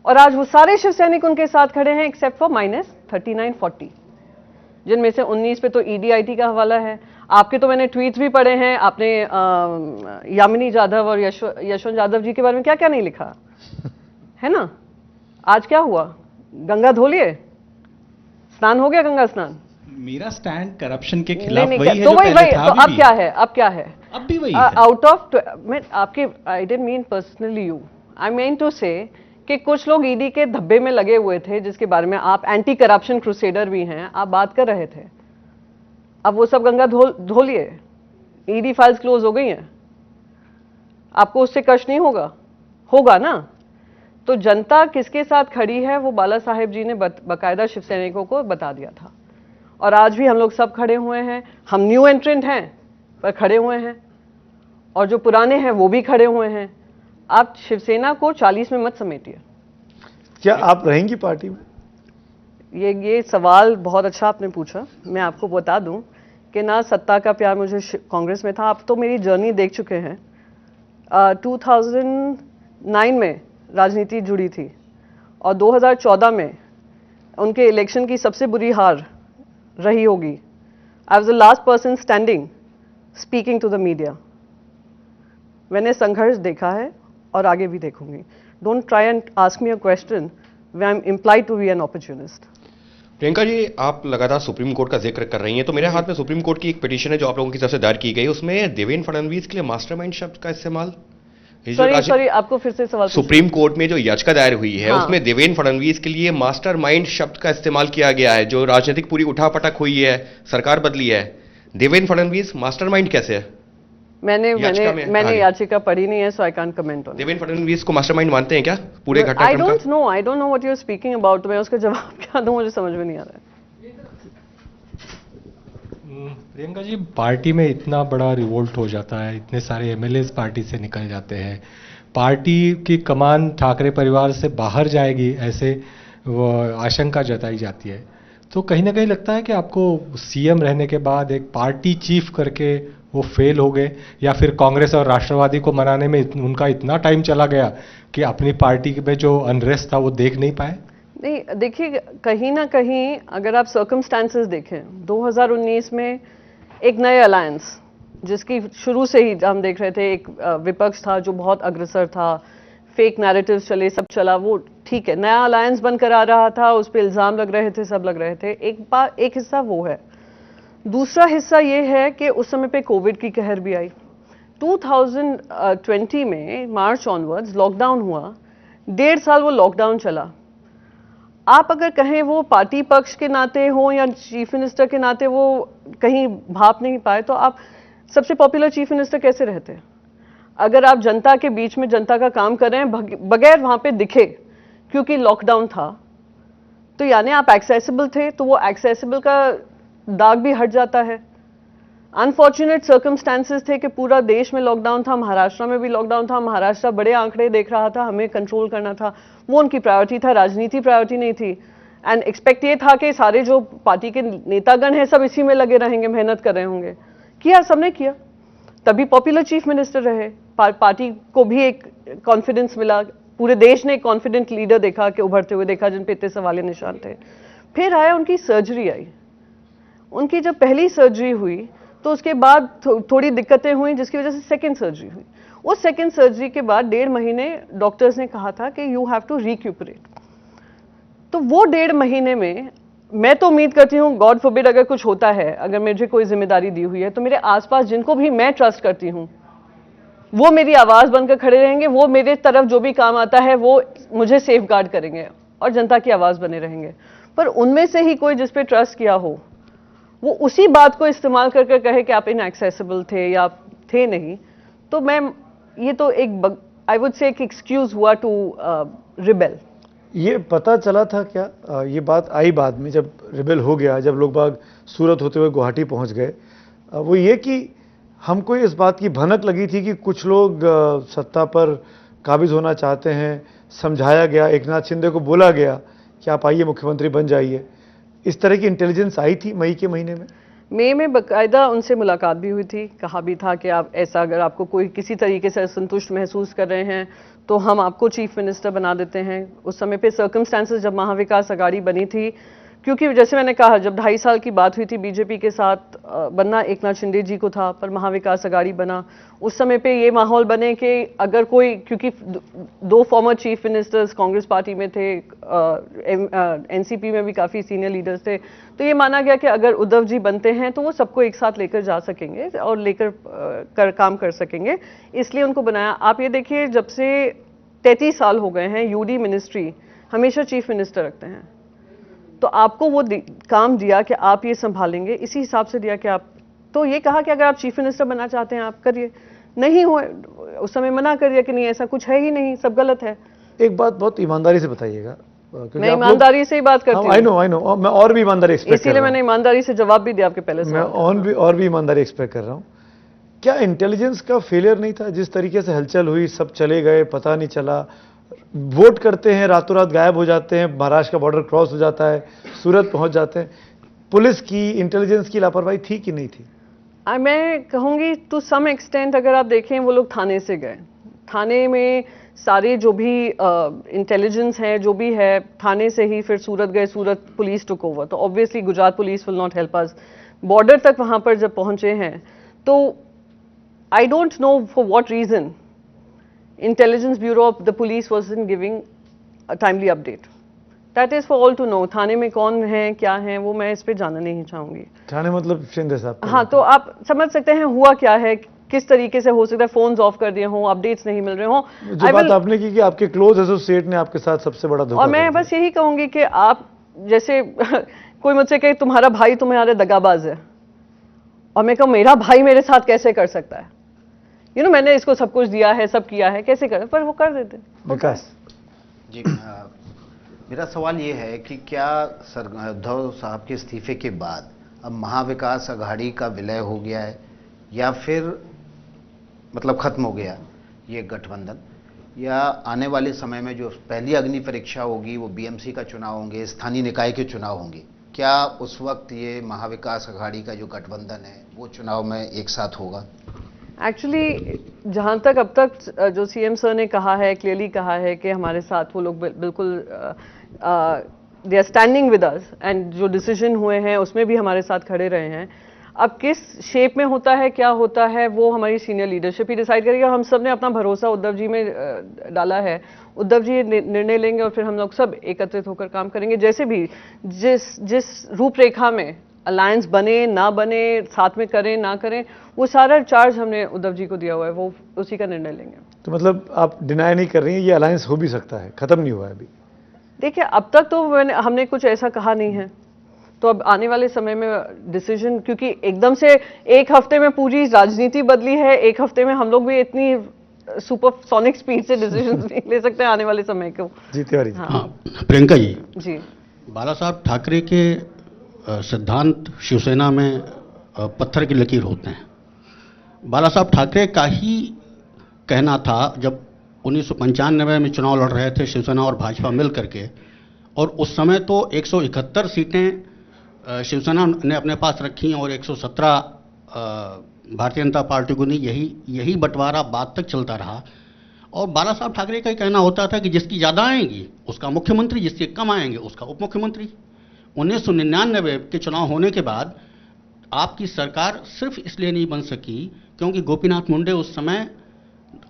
और आज वो सारे शिवसैनिक उनके साथ खड़े हैं एक्सेप्ट फॉर -39-40, जिनमें से 19 पे तो ईडीआईटी का हवाला है। आपके तो मैंने ट्वीट्स भी पढ़े हैं, आपने यामिनी जाधव और यशवंत यादव जी के बारे में क्या क्या नहीं लिखा है ना। आज क्या हुआ, गंगा धो लिए, स्नान हो गया, गंगा स्नान। मेरा स्टैंड करप्शन के खिलाफ वही है, तो जो पहले था। तो अब क्या है, अब क्या है, अब भी वही है। आउट ऑफ मैं आपके, I didn't mean personally you, I mean to say कि कुछ लोग ईडी के धब्बे में लगे हुए थे, जिसके बारे में आप एंटी करप्शन क्रूसेडर भी हैं, आप बात कर रहे थे। अब वो सब गंगा धो लिए, ईडी फाइल्स क्लोज हो गई हैं, आपको उससे कष्ट नहीं होगा ना। तो जनता किसके साथ खड़ी है वो बाला साहेब जी ने बाकायदा शिवसैनिकों को बता दिया था। और आज भी हम लोग सब खड़े हुए हैं। हम न्यू एंट्रेंट हैं पर खड़े हुए हैं, और जो पुराने हैं वो भी खड़े हुए हैं। आप शिवसेना को 40 में मत समेटिए। क्या आप रहेंगी पार्टी में? ये सवाल बहुत अच्छा आपने पूछा। मैं आपको बता दूं कि ना सत्ता का प्यार मुझे कांग्रेस में था। आप तो मेरी जर्नी देख चुके हैं। 2009 में राजनीति जुड़ी थी, और 2014 में उनके इलेक्शन की सबसे बुरी हार रही होगी। I was the last person standing speaking to the media. मैंने संघर्ष देखा है और आगे भी देखूंगी। Don't try and ask me a question when I am implied to be an opportunist. Priyanka ji, आप लगातार सुप्रीम कोर्ट का जिक्र कर रही हैं, तो मेरे हाथ में सुप्रीम कोर्ट की एक पिटीशन है जो आप लोगों की तरफ से दायर की गई। उसमें देवेंद्र फडणवीस के लिए मास्टरमाइंड शब्द का इस्तेमाल, सॉरी आपको फिर से सवाल। सुप्रीम कोर्ट में जो याचिका दायर हुई है, उसमें देवेंद्र फडणवीस के लिए मास्टरमाइंड शब्द का इस्तेमाल किया गया है। जो राजनीतिक पूरी उठापटक हुई है, सरकार बदली है, देवेंद्र फडणवीस मास्टरमाइंड कैसे है? मैंने याचिका पढ़ी नहीं है, so I can't comment on. Devendra Fadnavis को मास्टरमाइंड मानते हैं क्या पूरे घटनाक्रम का? I don't know what you are speaking about. मैं उसका जवाब क्या दूं, मुझे समझ में नहीं आ रहा है। प्रियंका जी, पार्टी में इतना बड़ा रिवोल्ट हो जाता है, इतने सारे एमएलए पार्टी से निकल जाते हैं, पार्टी की कमान ठाकरे परिवार से बाहर जाएगी, ऐसे वो आशंका जताई जाती है। तो कहीं ना कहीं लगता है कि आपको सीएम रहने के बाद एक पार्टी चीफ करके वो फेल हो गए, या फिर कांग्रेस और राष्ट्रवादी को मनाने में उनका इतना टाइम चला गया कि अपनी पार्टी में जो अनरेस्ट था वो देख नहीं पाए। नहीं, देखिए, कहीं ना कहीं अगर आप सर्कमस्टांसेस देखें, 2019 में एक नए अलायंस जिसकी शुरू से ही हम देख रहे थे एक विपक्ष था जो बहुत अग्रसर था, फेक नैरेटिव्स चले, सब चला, वो ठीक है, नया अलायंस बनकर आ रहा था, उस पर इल्ज़ाम लग रहे थे, सब लग रहे थे। एक हिस्सा वो है। दूसरा हिस्सा ये है कि उस समय पे कोविड की कहर भी आई। 2020 में मार्च ऑनवर्ड्स लॉकडाउन हुआ, 1.5 साल वो लॉकडाउन चला। आप अगर कहें वो पार्टी पक्ष के नाते हो या चीफ मिनिस्टर के नाते वो कहीं भाप नहीं पाए, तो आप सबसे पॉपुलर चीफ मिनिस्टर कैसे रहते? अगर आप जनता के बीच में जनता का काम कर रहे हैं बगैर वहां पे दिखे क्योंकि लॉकडाउन था, तो यानी आप एक्सेसिबल थे, तो वो एक्सेसिबल का दाग भी हट जाता है। अनफॉर्चुनेट सर्कमस्टांसेस थे कि पूरा देश में लॉकडाउन था, महाराष्ट्र में भी लॉकडाउन था, महाराष्ट्र बड़े आंकड़े देख रहा था, हमें कंट्रोल करना था, वो उनकी प्रायोरिटी था, राजनीति प्रायोरिटी नहीं थी। एंड एक्सपेक्ट ये था कि सारे जो पार्टी के नेतागण हैं सब इसी में लगे रहेंगे, मेहनत कर रहे होंगे। किया, सबने किया, तभी पॉपुलर चीफ मिनिस्टर रहे। पार्टी को भी एक कॉन्फिडेंस मिला, पूरे देश ने एक कॉन्फिडेंट लीडर देखा कि उभरते हुए देखा जिन पे इतने सवालिया निशान थे। फिर आया उनकी सर्जरी आई। उनकी जब पहली सर्जरी हुई तो उसके बाद थोड़ी दिक्कतें हुई, जिसकी वजह से सेकंड सर्जरी हुई। उस सेकंड सर्जरी के बाद 1.5 महीने डॉक्टर्स ने कहा था कि यू हैव टू रिक्यूपरेट। तो वो 1.5 महीने में मैं तो उम्मीद करती हूँ, गॉड फॉरबिड अगर कुछ होता है, अगर मुझे कोई जिम्मेदारी दी हुई है, तो मेरे आसपास जिनको भी मैं ट्रस्ट करती हूँ वो मेरी आवाज बनकर खड़े रहेंगे, वो मेरे तरफ जो भी काम आता है वो मुझे सेफ गार्ड करेंगे और जनता की आवाज बने रहेंगे। पर उनमें से ही कोई जिस पे ट्रस्ट किया हो वो उसी बात को इस्तेमाल करके कहे कि आप इनएक्सेसिबल थे या आप थे नहीं, तो मैं ये तो एक आई वुड से एक एक्सक्यूज हुआ टू रिबेल। ये पता चला था क्या, ये बात आई बाद में जब रिबेल हो गया, जब लोग बाग सूरत होते हुए गुवाहाटी पहुंच गए, वो ये कि हमको इस बात की भनक लगी थी कि कुछ लोग सत्ता पर काबिज होना चाहते हैं, समझाया गया, एकनाथ शिंदे को बोला गया कि आप आइए मुख्यमंत्री बन जाइए, इस तरह की इंटेलिजेंस आई थी मई के महीने में? मई में बाकायदा उनसे मुलाकात भी हुई थी, कहा भी था कि आप ऐसा अगर आपको कोई किसी तरीके से असंतुष्ट महसूस कर रहे हैं तो हम आपको चीफ मिनिस्टर बना देते हैं। उस समय पे सर्कमस्टांसेस जब महाविकास अघाड़ी बनी थी, क्योंकि जैसे मैंने कहा जब 2.5 साल की बात हुई थी बीजेपी के साथ बनना एकनाथ शिंदे जी को था, पर महाविकास अघाड़ी बना। उस समय पे ये माहौल बने कि अगर कोई, क्योंकि 2 former chief ministers Congress party में थे, एनसीपी में भी काफ़ी सीनियर लीडर्स थे, तो ये माना गया कि अगर उद्धव जी बनते हैं तो वो सबको एक साथ लेकर जा सकेंगे और लेकर काम कर सकेंगे, इसलिए उनको बनाया। आप ये देखिए जब से 33 साल हो गए हैं यूडी मिनिस्ट्री हमेशा चीफ मिनिस्टर रखते हैं, तो आपको वो काम दिया कि आप ये संभालेंगे, इसी हिसाब से दिया कि आप, तो ये कहा कि अगर आप चीफ मिनिस्टर बनना चाहते हैं आप करिए, नहीं हो उस समय मना करिए कि नहीं ऐसा कुछ है ही नहीं, सब गलत है। एक बात बहुत ईमानदारी से बताइएगा, मैं ईमानदारी से ही बात करती हूँ। आई नो, मैं और भी ईमानदारी एक्सपेक्ट कर रहा हूँ, इसीलिए मैंने ईमानदारी से जवाब भी दिया आपके पहले से। मैं और भी ईमानदारी एक्सपेक्ट कर रहा हूँ। क्या इंटेलिजेंस का फेलियर नहीं था? जिस तरीके से हलचल हुई, सब चले गए, पता नहीं चला, वोट करते हैं रातों रात गायब हो जाते हैं, महाराष्ट्र का बॉर्डर क्रॉस हो जाता है, सूरत पहुंच जाते हैं। पुलिस की, इंटेलिजेंस की लापरवाही थी कि नहीं थी? मैं कहूंगी टू सम एक्सटेंट। अगर आप देखें वो लोग थाने से गए, थाने में सारे जो भी इंटेलिजेंस है जो भी है थाने से ही फिर सूरत गए, सूरत पुलिस टुक ओवर, तो obviously Gujarat police will not help us. Border तक वहां पर जब पहुंचे हैं तो I don't know for what reason intelligence bureau of the police wasn't giving a timely update. That is for all to know. थाने में कौन है क्या है वो मैं इस पे जानना नहीं चाहूंगी। थाने मतलब शिंदे साहब? हाँ, तो आप समझ सकते हैं हुआ क्या है, किस तरीके से हो सकता है फोन्स ऑफ कर दिए हों, अपडेट्स नहीं मिल रहे हों। जो बात आपने की कि आपके क्लोज एसोसिएट ने आपके साथ सबसे बड़ा धोखा, और मैं बस यही कहूंगी कि आप जैसे कोई मुझसे कहे तुम्हारा भाई तुम्हारे दगाबाज है, और मैं कहूँ मेरा भाई मेरे साथ कैसे कर सकता है, यू नो मैंने इसको सब कुछ दिया है, सब किया है, कैसे कर, पर वो कर देते। विकास जी, मेरा सवाल ये है कि क्या उद्धव साहब के इस्तीफे के बाद अब महाविकास अघाड़ी का विलय हो गया है या फिर मतलब खत्म हो गया ये गठबंधन, या आने वाले समय में जो पहली अग्नि परीक्षा होगी वो बीएमसी का चुनाव होंगे, स्थानीय निकाय के चुनाव होंगे, क्या उस वक्त ये महाविकास अघाड़ी का जो गठबंधन है वो चुनाव में एक साथ होगा? एक्चुअली जहाँ तक अब तक जो सीएम सर ने कहा है, क्लियरली कहा है कि हमारे साथ वो लोग बिल्कुल they are standing with us, and जो डिसीजन हुए हैं उसमें भी हमारे साथ खड़े रहे हैं। अब किस शेप में होता है, क्या होता है, वो हमारी सीनियर लीडरशिप ही डिसाइड करेगी। हम सब ने अपना भरोसा उद्धव जी में डाला है। उद्धव जी निर्णय लेंगे और फिर हम लोग सब एकत्रित होकर काम करेंगे। जैसे भी जिस रूपरेखा में अलायंस बने ना बने, साथ में करें ना करें, वो सारा चार्ज हमने उद्धव जी को दिया हुआ है, वो उसी का निर्णय लेंगे। तो मतलब आप डिनाई नहीं कर रही हैं ये अलायंस हो भी सकता है, खत्म नहीं हुआ है अभी? देखिए, अब तक तो हमने कुछ ऐसा कहा नहीं है, तो अब आने वाले समय में डिसीजन, क्योंकि एकदम से एक हफ्ते में पूरी राजनीति बदली है, एक हफ्ते में हम लोग भी इतनी सुपरसोनिक स्पीड से डिसीजन नहीं ले सकते आने वाले समय को। जी तिवारी जी। हाँ। प्रियंका जी, जी, बाला साहब ठाकरे के सिद्धांत शिवसेना में पत्थर की लकीर होते हैं। बाला साहब ठाकरे का ही कहना था, जब 1995 में चुनाव लड़ रहे थे शिवसेना और भाजपा मिल करके, और उस समय तो 171 सीटें शिवसेना ने अपने पास रखी और 117 भारतीय जनता पार्टी को नहीं, यही बंटवारा बाद तक चलता रहा। और बाला साहब ठाकरे का ही कहना होता था कि जिसकी ज़्यादा आएंगी उसका मुख्यमंत्री, जिसके कम आएंगे उसका उप मुख्यमंत्री। 1999 के चुनाव होने के बाद आपकी सरकार सिर्फ इसलिए नहीं बन सकी क्योंकि गोपीनाथ मुंडे उस समय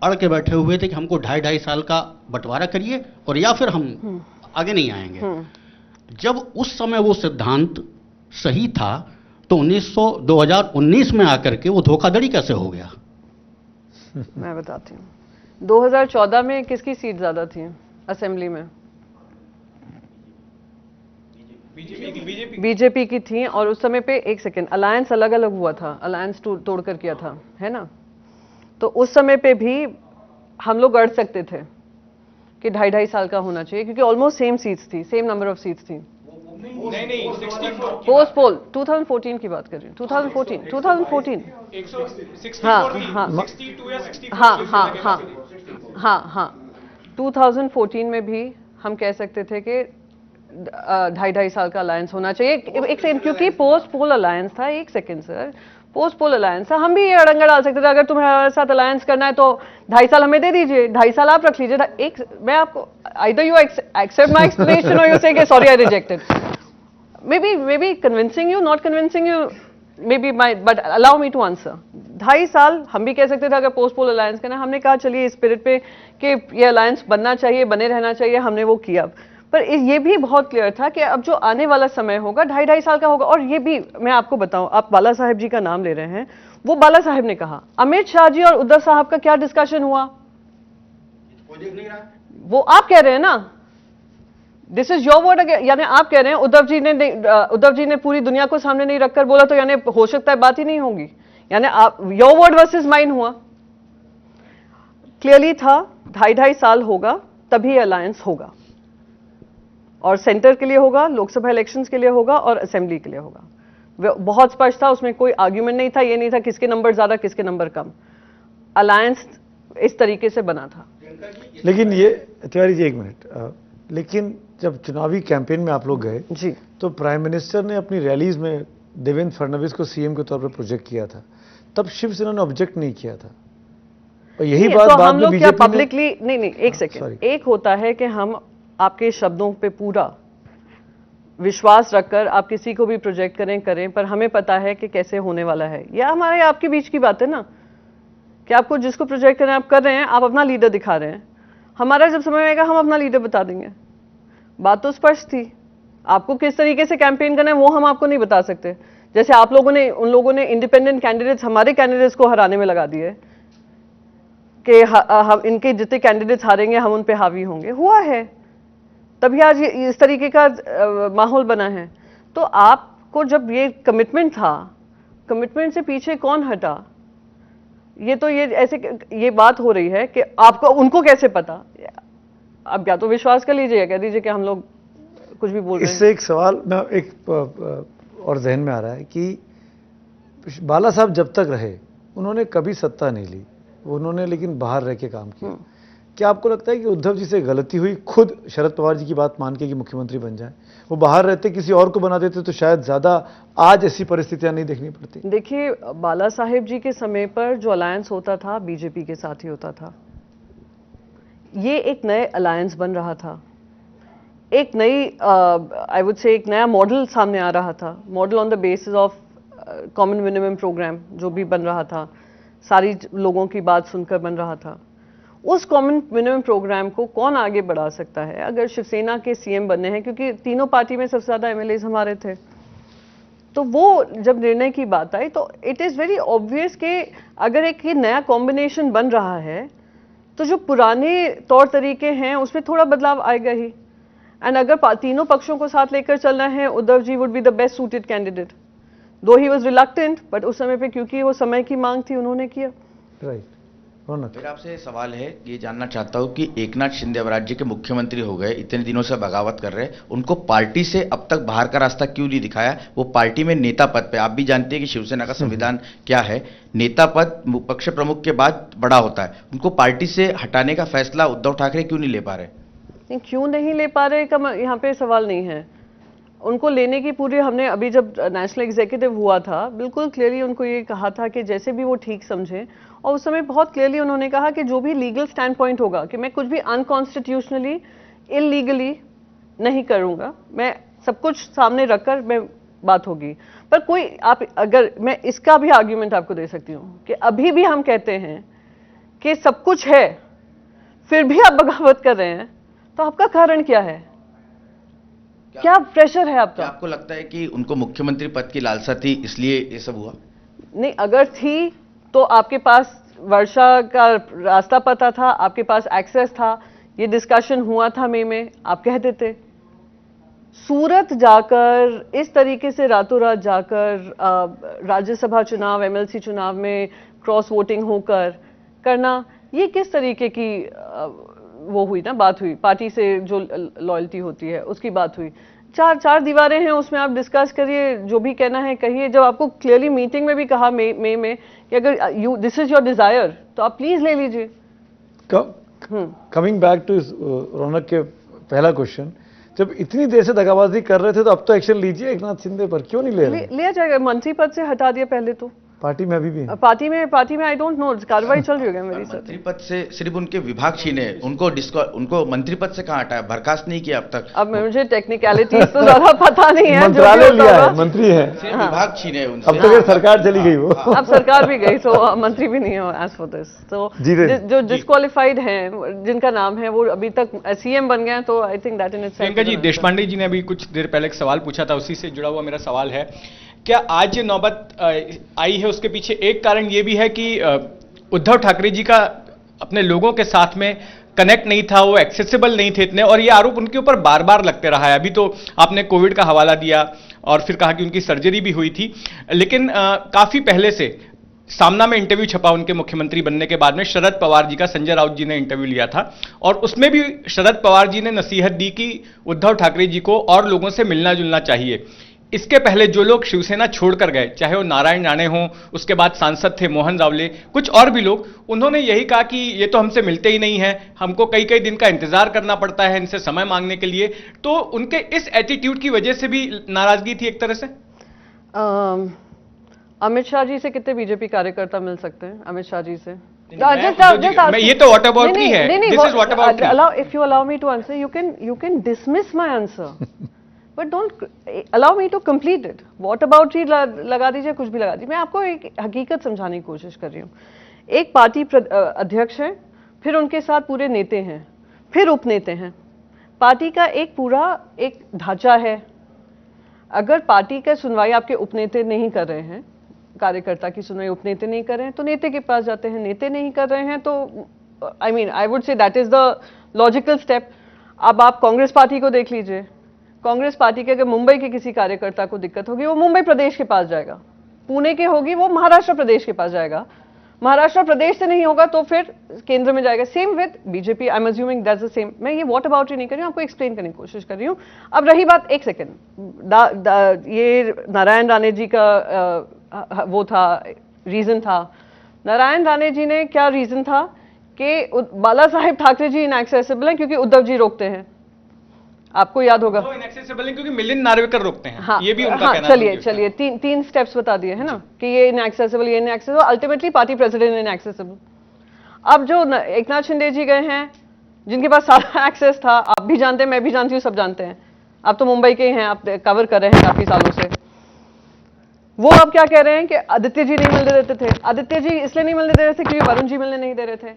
अड़ के बैठे हुए थे कि हमको 2.5 साल का बंटवारा करिए और या फिर हम आगे नहीं आएंगे। जब उस समय वो सिद्धांत सही था तो 2019 में आकर के वो धोखाधड़ी कैसे हो गया? मैं बताती हूँ। 2014 में किसकी सीट ज्यादा थी असेंबली में? बीजेपी की थी। और उस समय पे, एक सेकेंड, अलायंस अलग अलग हुआ था, अलायंस तोड़कर किया था, है ना? तो उस समय पे भी हम लोग अड़ सकते थे कि 2.5 साल का होना चाहिए, क्योंकि ऑलमोस्ट सेम सीट्स थी, सेम नंबर ऑफ सीट्स थी। नहीं, पोस्ट पोल 2014 की बात कर रही हूँ। 2014 हाँ 2014 में भी हम कह सकते थे कि 2.5 साल का अलायंस होना चाहिए। एक सेकंड, क्योंकि पोस्ट पोल अलायंस था। एक second sir, post poll alliance था, हम भी ये अड़ंगा डाल सकते थे, अगर तुम्हें हमारे साथ अलायंस करना है तो 2.5 साल हमें दे दीजिए, 2.5 साल आप रख लीजिए। एक मैं आपको, either you accept my explanation or you say कि sorry I reject it. Maybe convincing you, not convincing you, maybe but allow me to answer. 2.5 साल हम भी कह सकते थे अगर पोस्ट पोल अलायंस करना। हमने कहा चलिए इस स्पिरिट पे कि ये अलायंस बनना चाहिए, बने रहना चाहिए, हमने वो किया। पर ये भी बहुत क्लियर था कि अब जो आने वाला समय होगा 2.5 साल का होगा। और ये भी मैं आपको बताऊं, आप बाला साहेब जी का नाम ले रहे हैं, वो बाला साहेब ने कहा, अमित शाह जी और उद्धव साहब का क्या डिस्कशन हुआ वो आप कह रहे हैं ना, दिस इज योर वर्ड। यानी आप कह रहे हैं उद्धव जी ने पूरी दुनिया को सामने नहीं रखकर बोला, तो यानी हो सकता है बात ही नहीं होगी। यानी आप, योर वर्ड वर्सेस माइन हुआ। क्लियरली था 2.5 साल होगा तभी अलायंस होगा, और सेंटर के लिए होगा, लोकसभा इलेक्शंस के लिए होगा और असेंबली के लिए होगा। बहुत स्पष्ट था, उसमें कोई आर्ग्यूमेंट नहीं था। ये नहीं था किसके नंबर ज्यादा किसके नंबर कम। अलायंस इस तरीके से बना था। लेकिन ये तिवारी जी, एक मिनट, लेकिन जब चुनावी कैंपेन में आप लोग गए जी, तो प्राइम मिनिस्टर ने अपनी रैलीज में देवेंद्र फडणवीस को सीएम के तौर पर प्रोजेक्ट किया था, तब शिवसेना ने ऑब्जेक्ट नहीं किया था। और यही बात तो बाद हम में लोग क्या बीजेपी पब्लिकली नहीं, एक सेकेंड, एक होता है कि हम आपके शब्दों पे पूरा विश्वास रखकर आप किसी को भी प्रोजेक्ट करें, पर हमें पता है कि कैसे होने वाला है। यह हमारे आपके बीच की बात है ना, कि आपको जिसको प्रोजेक्ट करना है आप कर रहे हैं, आप अपना लीडर दिखा रहे हैं। हमारा जब समय आएगा हम अपना लीडर बता देंगे। बात तो स्पष्ट थी। आपको किस तरीके से कैंपेन करना है वो हम आपको नहीं बता सकते। जैसे आप लोगों ने, उन लोगों ने इंडिपेंडेंट कैंडिडेट्स, हमारे कैंडिडेट्स को हराने में लगा दिए कि हम इनके जितने कैंडिडेट्स हारेंगे हम उन पे हावी होंगे। हुआ है, तभी आज इस तरीके का माहौल बना है। तो आपको जब ये कमिटमेंट था, कमिटमेंट से पीछे कौन हटा? ये तो ये बात हो रही है कि आपको, उनको कैसे पता? अब या तो विश्वास कर लीजिए, कह दीजिए कि हम लोग कुछ भी बोल रहे हैं। इससे एक सवाल मैं एक और जहन में आ रहा है कि बाला साहब जब तक रहे उन्होंने कभी सत्ता नहीं ली, उन्होंने लेकिन बाहर रह के काम किया। क्या आपको लगता है कि उद्धव जी से गलती हुई खुद शरद पवार जी की बात मान के कि मुख्यमंत्री बन जाए? वो बाहर रहते किसी और को बना देते तो शायद ज्यादा आज ऐसी परिस्थितियां नहीं देखनी पड़ती। देखिए, बाला साहेब जी के समय पर जो अलायंस होता था बीजेपी के साथ ही होता था। ये एक नए अलायंस बन रहा था, एक नई आई वुड से एक नया मॉडल सामने आ रहा था, model on the basis of common minimum programme जो भी बन रहा था, सारी लोगों की बात सुनकर बन रहा था, उस कॉमन मिनिमम प्रोग्राम को कौन आगे बढ़ा सकता है अगर शिवसेना के सीएम बनने हैं, क्योंकि तीनों पार्टी में सबसे ज़्यादा एमएलएज हमारे थे। तो वो जब निर्णय की बात आई तो इट इज़ वेरी ऑब्वियस कि अगर एक ये नया कॉम्बिनेशन बन रहा है तो जो पुराने तौर तरीके हैं उसमें थोड़ा बदलाव आएगा ही। एंड अगर तीनों पक्षों को साथ लेकर चलना है, Uddhav ji would be the best suited candidate, दो ही वॉज रिलक्टेंट, बट उस समय पे क्योंकि वो समय की मांग थी उन्होंने किया। राइट। मेरा आपसे सवाल है, ये जानना चाहता हूँ कि एकनाथ शिंदे अब राज्य के मुख्यमंत्री हो गए, इतने दिनों से बगावत कर रहे हैं, उनको पार्टी से अब तक बाहर का रास्ता क्यों नहीं दिखाया? वो पार्टी में नेता पद पे, आप भी जानते हैं कि शिवसेना का संविधान क्या है, नेता पद पक्ष प्रमुख के बाद बड़ा होता है, उनको पार्टी से हटाने का फैसला उद्धव ठाकरे क्यों नहीं ले पा रहे? नहीं, क्यों नहीं ले पा रहे का यहाँ पे सवाल नहीं है। उनको लेने की पूरी, हमने अभी जब नेशनल एग्जीक्यूटिव हुआ था बिल्कुल क्लियरली उनको ये कहा था कि जैसे भी वो ठीक समझें, और उस समय बहुत क्लियरली उन्होंने कहा कि जो भी लीगल स्टैंड पॉइंट होगा कि मैं कुछ भी अनकॉन्स्टिट्यूशनली इलीगली नहीं करूंगा, मैं सब कुछ सामने रखकर मैं बात होगी। पर कोई आप, अगर मैं इसका भी आर्ग्यूमेंट आपको दे सकती हूँ कि अभी भी हम कहते हैं कि सब कुछ है फिर भी आप बगावत कर रहे हैं, तो आपका कारण क्या है? क्या प्रेशर है आपका? आपको लगता है कि उनको मुख्यमंत्री पद की लालसा थी इसलिए ये सब हुआ? नहीं, अगर थी तो आपके पास वर्षा का रास्ता पता था, आपके पास एक्सेस था, ये डिस्कशन हुआ था मई में, आप कह देते। सूरत जाकर इस तरीके से रातों रात जाकर राज्यसभा चुनाव, एमएलसी चुनाव में क्रॉस वोटिंग होकर करना, ये किस तरीके की वो हुई ना, बात हुई, पार्टी से जो लॉयल्टी होती है उसकी बात हुई। चार दीवारें हैं, उसमें आप डिस्कस करिए, जो भी कहना है कहिए। जब आपको क्लियरली मीटिंग में भी कहा मई में कि अगर दिस इज योर डिजायर तो आप प्लीज ले लीजिए। कमिंग बैक टू रौनक के पहला क्वेश्चन, जब इतनी देर से दगाबाजी कर रहे थे तो अब तो एक्शन लीजिए एकनाथ शिंदे पर, क्यों नहीं ले रहे? लिया जाएगा, मंत्री पद से हटा दिया पहले तो। पार्टी में अभी भी है? पार्टी में आई डोंट नो, कार्रवाई चल रही है मेरी सर। मंत्री पद से सिर्फ उनके विभाग छीने, उनको मंत्री पद से कहाँ हटाया, बर्खास्त नहीं किया अब तक? अब मुझे टेक्निकलिटीज तो ज्यादा पता नहीं है। मंत्रालय लिया है, मंत्री है, विभाग छीने उनसे। अब तो सरकार चली गई, वो अब सरकार भी गई तो मंत्री भी नहीं है एज फॉर दिस। तो जो डिस्क्वालिफाइड हैं जिनका नाम है वो अभी तक सीएम बन गए हैं, तो I think that in itself. Priyanka ji, Deshpande ji ने अभी कुछ देर पहले एक सवाल पूछा था, उसी से जुड़ा हुआ मेरा सवाल है, क्या आज ये नौबत आई है उसके पीछे एक कारण ये भी है कि उद्धव ठाकरे जी का अपने लोगों के साथ में कनेक्ट नहीं था, वो एक्सेसिबल नहीं थे इतने, और ये आरोप उनके ऊपर बार बार लगते रहा है। अभी तो आपने कोविड का हवाला दिया और फिर कहा कि उनकी सर्जरी भी हुई थी, लेकिन काफी पहले से सामना में इंटरव्यू छपा उनके मुख्यमंत्री बनने के बाद में, शरद पवार जी का, संजय राउत जी ने इंटरव्यू लिया था, और उसमें भी शरद पवार जी ने नसीहत दी कि उद्धव ठाकरे जी को और लोगों से मिलना जुलना चाहिए। इसके पहले जो लोग शिवसेना छोड़कर गए, चाहे वो नारायण राणे हों, उसके बाद सांसद थे मोहन रावले, कुछ और भी लोग, उन्होंने यही कहा कि ये तो हमसे मिलते ही नहीं है, हमको कई कई दिन का इंतजार करना पड़ता है इनसे समय मांगने के लिए। तो उनके इस एटीट्यूड की वजह से भी नाराजगी थी एक तरह से। अमित शाह जी से कितने बीजेपी कार्यकर्ता मिल सकते हैं? अमित शाह जी से ये तो व्हाट अबाउट की है, this is what about me. If you allow me to answer, you can dismiss my answer but don't allow me to complete it. What about ही लगा दीजिए, कुछ भी लगा दीजिए। मैं आपको एक हकीकत समझाने की कोशिश कर रही हूँ। एक पार्टी अध्यक्ष है, फिर उनके साथ पूरे नेते हैं, फिर उपनेते हैं। पार्टी का एक पूरा एक ढांचा है। अगर पार्टी का सुनवाई आपके उपनेते नहीं कर रहे हैं, कार्यकर्ता की सुनवाई उपनेते नहीं कर रहे हैं, तो नेते के पास जाते हैं। नेते नहीं कर रहे हैं तो I would say that is the logical step. अब आप कांग्रेस पार्टी को देख लीजिए। कांग्रेस पार्टी के अगर मुंबई के किसी कार्यकर्ता को दिक्कत होगी, वो मुंबई प्रदेश के पास जाएगा। पुणे के होगी, वो महाराष्ट्र प्रदेश के पास जाएगा। महाराष्ट्र प्रदेश से नहीं होगा तो फिर केंद्र में जाएगा। Same with BJP, I am assuming that's the same. मैं ये व्हाट अबाउट नहीं कर रही हूँ, आपको एक्सप्लेन करने की कोशिश कर रही हूँ। अब रही बात, एक सेकेंड, ये नारायण राणे जी का वो था, रीजन था। नारायण राणे जी ने क्या रीजन था कि बाला साहेब ठाकरे जी इनएक्सेसिबल हैं क्योंकि उद्धव जी रोकते हैं। आपको याद होगा, इनएक्सेसिबल है क्योंकि मिलिंद नार्वेकर रोकते हैं। हाँ, ये भी उनका कहना है। चलिए तीन स्टेप्स बता दिए है ना कि ये इनएक्सेसिबल, ये inaccessible, ultimately party president inaccessible. अब जो एकनाथ शिंदे जी गए हैं, जिनके पास सारा एक्सेस था, आप भी जानते हैं, मैं भी जानती हूँ, सब जानते हैं। आप तो मुंबई के हैं, आप कवर कर रहे हैं काफी सालों से। वो अब क्या कह रहे हैं कि आदित्य जी नहीं मिलने देते थे। आदित्य जी इसलिए नहीं मिलने दे रहे थे क्योंकि वरुण जी मिलने नहीं दे रहे थे।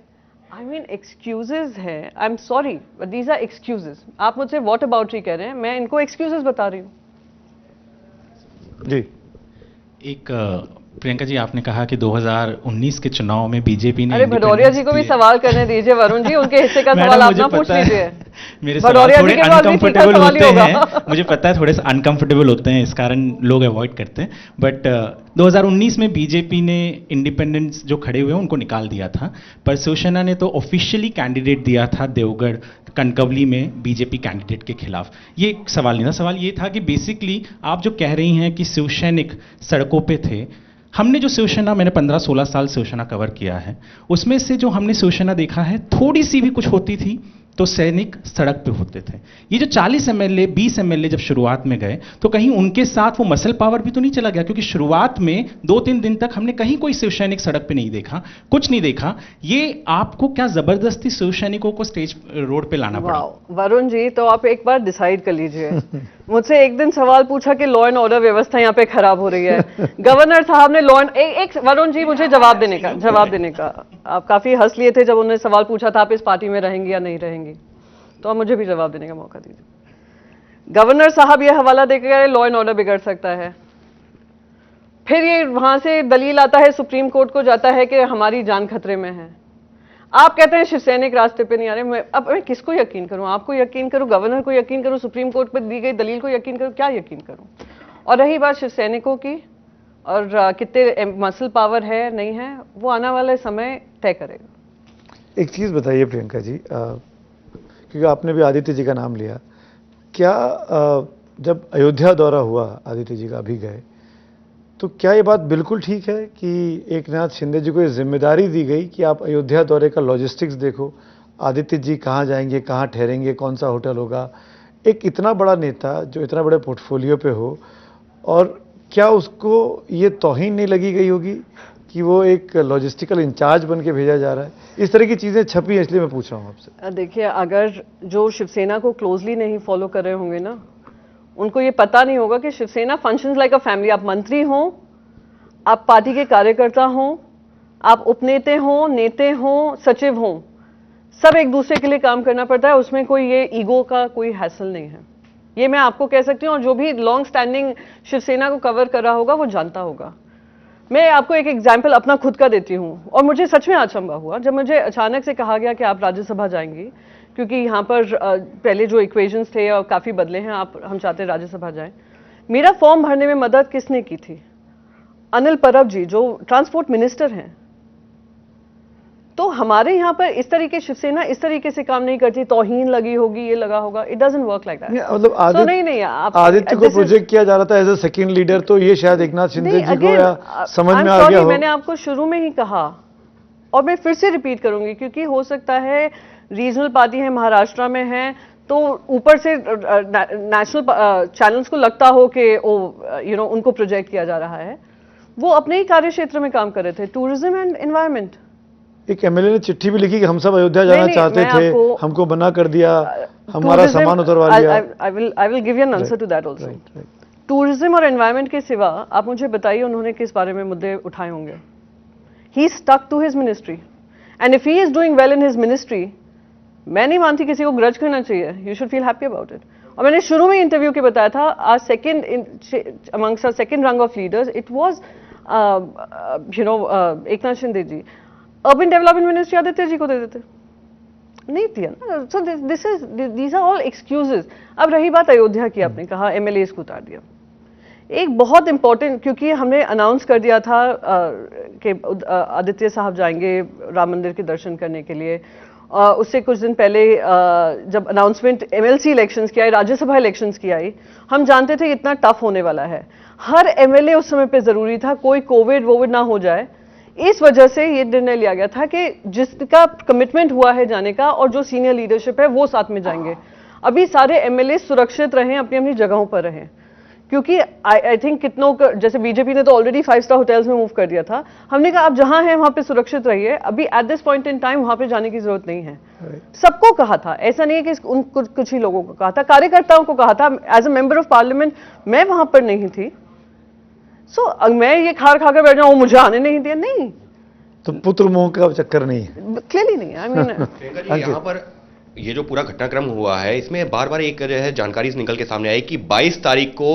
आई मीन एक्सक्यूजेज है, I am sorry but these are excuses. आप मुझसे व्हाट अबाउट कह रहे हैं, मैं इनको एक्सक्यूजेज बता रही हूँ। जी एक प्रियंका जी, आपने कहा कि 2019 के चुनाव में बीजेपी ने अरे भदौरिया जी को भी सवाल करने दीजिए वरुण जी, उनके हिस्से का सवाल आप ना पूछ लीजिए। मेरे सवाल थोड़े अनकंफर्टेबल होते हैं, मुझे पता है थोड़े से अनकंफर्टेबल होते हैं, इस कारण लोग अवॉइड करते हैं। बट 2019 में बीजेपी ने इंडिपेंडेंट्स जो खड़े हुए हैं उनको निकाल दिया था, पर शिवसेना ने तो ऑफिशियली कैंडिडेट दिया था देवगढ़ कनकवली में बीजेपी कैंडिडेट के खिलाफ। ये सवाल नहीं था, सवाल ये था कि बेसिकली आप जो कह रही हैं कि शिवसैनिक सड़कों पे थे, हमने जो शिवसेना, मैंने 15-16 साल शिवसेना कवर किया है, उसमें से जो हमने शिवसेना देखा है, थोड़ी सी भी कुछ होती थी तो सैनिक सड़क पे होते थे। ये जो 40 एमएलए 20 एमएलए जब शुरुआत में गए तो कहीं उनके साथ वो मसल पावर भी तो नहीं चला गया, क्योंकि शुरुआत में 2-3 दिन तक हमने कहीं कोई शिव सैनिक सड़क पे नहीं देखा, कुछ नहीं देखा। ये आपको क्या जबरदस्ती शिव सैनिकों को स्टेज रोड पे लाना पड़ा? वरुण जी, तो आप एक बार डिसाइड कर लीजिए। मुझसे एक दिन सवाल पूछा कि लॉ एंड ऑर्डर व्यवस्था यहाँ पे खराब हो रही है। गवर्नर साहब ने लॉ एंड एक वरुण जी मुझे जवाब देने का आप काफी हंस लिए थे जब उन्होंने सवाल पूछा था आप इस पार्टी में रहेंगे या नहीं रहेंगे, तो आप मुझे भी जवाब देने का मौका दीजिए। गवर्नर साहब ये हवाला देकर गए लॉ एंड ऑर्डर बिगड़ सकता है, फिर ये वहां से दलील आता है सुप्रीम कोर्ट को जाता है कि हमारी जान खतरे में है। आप कहते हैं शिवसैनिक रास्ते पे नहीं आ रहे। अब मैं किसको यकीन करूं? आपको यकीन करूं, गवर्नर को यकीन करूं, सुप्रीम कोर्ट पर दी गई दलील को यकीन करूं, क्या यकीन करूं? और रही बात शिवसैनिकों की और कितने मसल पावर है नहीं है, वो आने वाले समय तय करेगा। एक चीज बताइए प्रियंका जी, क्योंकि आपने भी आदित्य जी का नाम लिया, क्या जब अयोध्या दौरा हुआ आदित्य जी का अभी गए, तो क्या ये बात बिल्कुल ठीक है कि एकनाथ शिंदे जी को ये जिम्मेदारी दी गई कि आप अयोध्या दौरे का लॉजिस्टिक्स देखो, आदित्य जी कहाँ जाएंगे, कहाँ ठहरेंगे, कौन सा होटल होगा? एक इतना बड़ा नेता जो इतना बड़े पोर्टफोलियो पे हो, और क्या उसको ये तौहीन नहीं लगी गई होगी कि वो एक लॉजिस्टिकल इंचार्ज बन के भेजा जा रहा है? इस तरह की चीज़ें छपी हैं, इसलिए मैं पूछ रहा हूँ आपसे। देखिए, अगर जो शिवसेना को क्लोजली नहीं फॉलो कर रहे होंगे ना, उनको ये पता नहीं होगा कि Shivsena functions like a family. आप मंत्री हो, आप पार्टी के कार्यकर्ता हो, आप उपनेते हो, नेते हो, सचिव हो, सब एक दूसरे के लिए काम करना पड़ता है। उसमें कोई ये ईगो का कोई हैसल नहीं है, ये मैं आपको कह सकती हूँ। और जो भी लॉन्ग स्टैंडिंग शिवसेना को कवर कर रहा होगा वो जानता होगा। मैं आपको एक एग्जाम्पल अपना खुद का देती हूँ, और मुझे सच में अचंभा हुआ जब मुझे अचानक से कहा गया कि आप राज्यसभा जाएंगी, क्योंकि यहाँ पर पहले जो इक्वेशंस थे और काफ़ी बदले हैं, हम चाहते हैं राज्यसभा जाएं। मेरा फॉर्म भरने में मदद किसने की थी? अनिल परब जी, जो ट्रांसपोर्ट मिनिस्टर हैं। तो हमारे यहाँ पर इस तरीके शिवसेना इस तरीके से काम नहीं करती, तौहीन लगी होगी, ये लगा होगा। It doesn't work like that. मतलब आदित्य को प्रोजेक्ट किया जा रहा था एज अ सेकंड लीडर, तो ये शायद एकनाथ शिंदे जी को या समझ में आ गया हो। मैंने आपको शुरू में ही कहा और मैं फिर से रिपीट करूंगी, क्योंकि हो सकता है रीजनल पार्टी है, महाराष्ट्र में है, तो ऊपर से नेशनल चैनल्स को लगता हो कि उनको प्रोजेक्ट किया जा रहा है। वो अपने ही कार्य क्षेत्र में काम कर रहे थे, टूरिज्म एंड एनवायरमेंट। एक एमएलए ने चिट्ठी भी लिखी कि हम सब अयोध्या जाना चाहते थे, हमको मना कर दिया, हमारा सामान उतरवा लिया। I will give you an answer to that also. Tourism और एनवायरमेंट के सिवा आप मुझे बताइए उन्होंने किस बारे में मुद्दे उठाए होंगे? He stuck to his ministry, and if he is doing well in his ministry, मैं नहीं मानती किसी को ग्रज करना चाहिए। You should feel happy about it. और मैंने शुरू में इंटरव्यू के बताया था, आज second amongst our second rung of leaders it was Eknath Shinde ji. Urban development ministry Aditya ji को दे देते, नहीं दिया ना। So these are all excuses. अब रही बात अयोध्या की, आपने कहा एमएलए को उतार दिया। एक बहुत इंपॉर्टेंट, क्योंकि हमने अनाउंस कर दिया था कि आदित्य साहब जाएंगे राम मंदिर के दर्शन करने के लिए। उससे कुछ दिन पहले जब अनाउंसमेंट एमएलसी इलेक्शंस की आई, राज्यसभा इलेक्शंस की आई, हम जानते थे इतना टफ होने वाला है। हर एमएलए उस समय पे जरूरी था कोई कोविड वोविड ना हो जाए। इस वजह से ये निर्णय लिया गया था कि जिसका कमिटमेंट हुआ है जाने का और जो सीनियर लीडरशिप है वो साथ में जाएंगे। अभी सारे एमएलए सुरक्षित रहें, अपनी अपनी जगहों पर रहें, क्योंकि आई थिंक कितनों जैसे बीजेपी ने तो ऑलरेडी 5-स्टार होटल्स में मूव कर दिया था। हमने कहा आप जहां हैं वहां पे सुरक्षित रहिए, अभी at this point in time वहां पे जाने की जरूरत नहीं है। सबको कहा था, ऐसा नहीं है कि कुछ ही लोगों को कहा था, कार्यकर्ताओं को कहा था। As a member of parliament मैं वहां पर नहीं थी, सो मैं ये खार खाकर बैठ जाऊं, मुझे आने नहीं दिया, नहीं, तो पुत्र मोह का चक्कर नहीं है, क्लियरली नहीं। आई मीन यहाँ पर ये जो पूरा घटनाक्रम हुआ है, इसमें बार बार एक जो है जानकारी निकल के सामने आई कि 22 तारीख को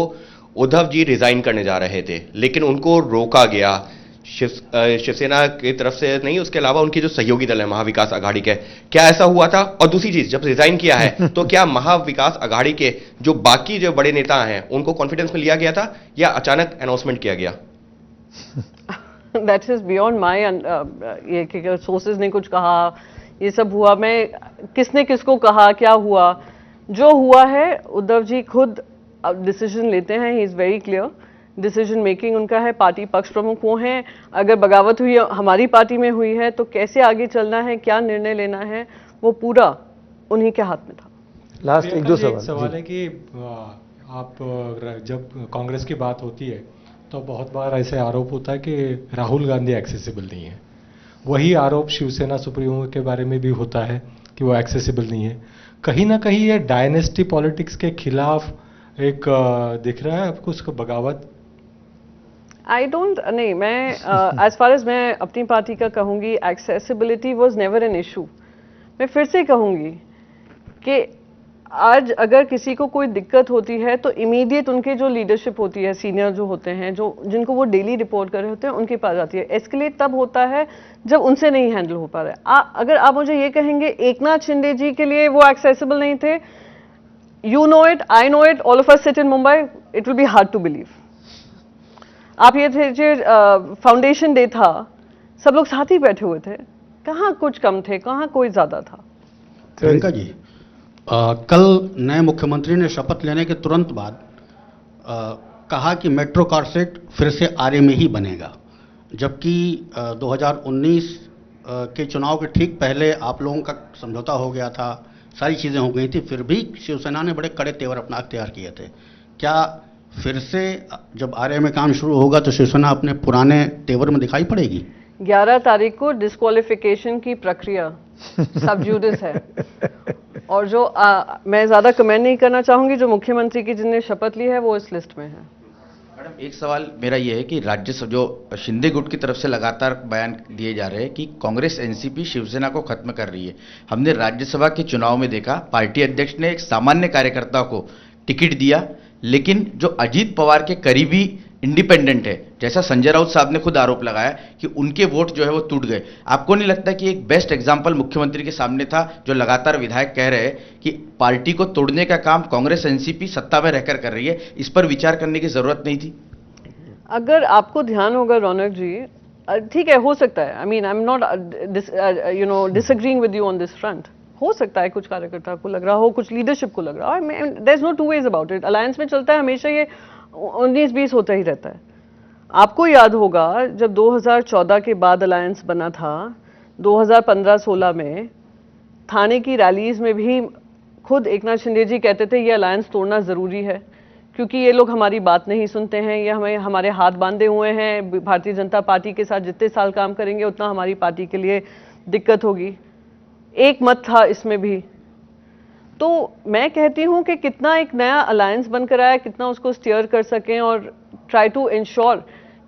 उद्धव जी रिजाइन करने जा रहे थे, लेकिन उनको रोका गया शिवसेना की तरफ से नहीं, उसके अलावा उनके जो सहयोगी दल है महाविकास अघाड़ी के। क्या ऐसा हुआ था? और दूसरी चीज, जब रिजाइन किया है तो क्या महाविकास अघाड़ी के जो बाकी जो बड़े नेता हैं उनको कॉन्फिडेंस में लिया गया था या अचानक अनाउंसमेंट किया गया? दैट इज बियॉन्ड माई, ये कि सोर्सेज ने कुछ कहा, ये सब हुआ, मैं किसने किसको कहा, क्या हुआ, जो हुआ है उद्धव जी खुद डिसीजन लेते हैं। He is very clear, decision making उनका है, पार्टी पक्ष प्रमुख वो हैं। अगर बगावत हुई हमारी पार्टी में हुई है तो कैसे आगे चलना है, क्या निर्णय लेना है, वो पूरा उन्हीं के हाथ में था। लास्ट एक दो सवाल है कि आप जब कांग्रेस की बात होती है तो बहुत बार ऐसे आरोप होता है कि राहुल गांधी एक्सेसिबल नहीं है। वही आरोप शिवसेना सुप्रीमो के बारे में भी होता है कि वो एक्सेसिबल नहीं है। कहीं ना कहीं ये डायनेस्टी पॉलिटिक्स के खिलाफ एक दिख रहा है आपको उसको बगावत? आई डोंट, नहीं, मैं एज फार एज मैं अपनी पार्टी का कहूँगी, accessibility was never an issue. मैं फिर से कहूँगी कि आज अगर किसी को कोई दिक्कत होती है तो इमीडिएट उनके जो लीडरशिप होती है, सीनियर जो होते हैं, जो जिनको वो डेली रिपोर्ट कर रहे होते हैं, उनके पास जाती है। एस्केलेट तब होता है जब उनसे नहीं हैंडल हो पा रहा है। अगर आप मुझे ये कहेंगे एकनाथ शिंदे जी के लिए वो एक्सेसिबल नहीं थे, you know it, I know it, all of us sit in Mumbai, it will be hard to believe. आप ये थे फाउंडेशन डे था, सब लोग साथ ही बैठे हुए थे, कहाँ कुछ कम थे, कहाँ कोई ज्यादा था। प्रियंका जी, कल नए मुख्यमंत्री ने शपथ लेने के तुरंत बाद कहा कि मेट्रो कारसेट फिर से आरए में ही बनेगा, जबकि 2019 के चुनाव के ठीक पहले आप लोगों का समझौता हो गया था, सारी चीज़ें हो गई थी, फिर भी शिवसेना ने बड़े कड़े तेवर अपना अख्तियार किए थे। क्या फिर से जब आरए में काम शुरू होगा तो शिवसेना अपने पुराने तेवर में दिखाई पड़ेगी? 11 तारीख को डिस्क्वालिफिकेशन की प्रक्रिया सब जुडिस है, और जो मैं ज्यादा कमेंट नहीं करना चाहूंगी, जो मुख्यमंत्री की जिनने शपथ ली है वो इस लिस्ट में है। मैडम, एक सवाल मेरा ये है कि राज्यसभा जो शिंदे गुट की तरफ से लगातार बयान दिए जा रहे हैं कि कांग्रेस एनसीपी शिवसेना को खत्म कर रही है। हमने राज्यसभा के चुनाव में देखा, पार्टी अध्यक्ष ने एक सामान्य कार्यकर्ता को टिकट दिया, लेकिन जो अजीत पवार के करीबी इंडिपेंडेंट है, जैसा संजय राउत साहब ने खुद आरोप लगाया कि उनके वोट जो है वो टूट गए। आपको नहीं लगता कि एक बेस्ट एग्जांपल मुख्यमंत्री के सामने था, जो लगातार विधायक कह रहे हैं कि पार्टी को तोड़ने का काम कांग्रेस एनसीपी सत्ता में रहकर कर रही है, इस पर विचार करने की जरूरत नहीं थी? अगर आपको ध्यान होगा रौनक जी, ठीक है, हो सकता है, I mean I am not disagreeing with you on this front, हो सकता है कुछ कार्यकर्ता को लग रहा हो, कुछ लीडरशिप को लग रहा हो, there is no two ways about it. Alliance में चलता है हमेशा, ये 19-20 होता ही रहता है। आपको याद होगा जब 2014 के बाद अलायंस बना था, 2015-16 में थाने की रैलीज में भी खुद एकनाथ शिंदे जी कहते थे ये अलायंस तोड़ना जरूरी है, क्योंकि ये लोग हमारी बात नहीं सुनते हैं, ये हमें हमारे हाथ बांधे हुए हैं, भारतीय जनता पार्टी के साथ जितने साल काम करेंगे उतना हमारी पार्टी के लिए दिक्कत होगी। एक मत था इसमें भी। तो मैं कहती हूं कि कितना एक नया अलायंस बनकर आया, कितना उसको स्टीयर कर सकें और ट्राई टू इंश्योर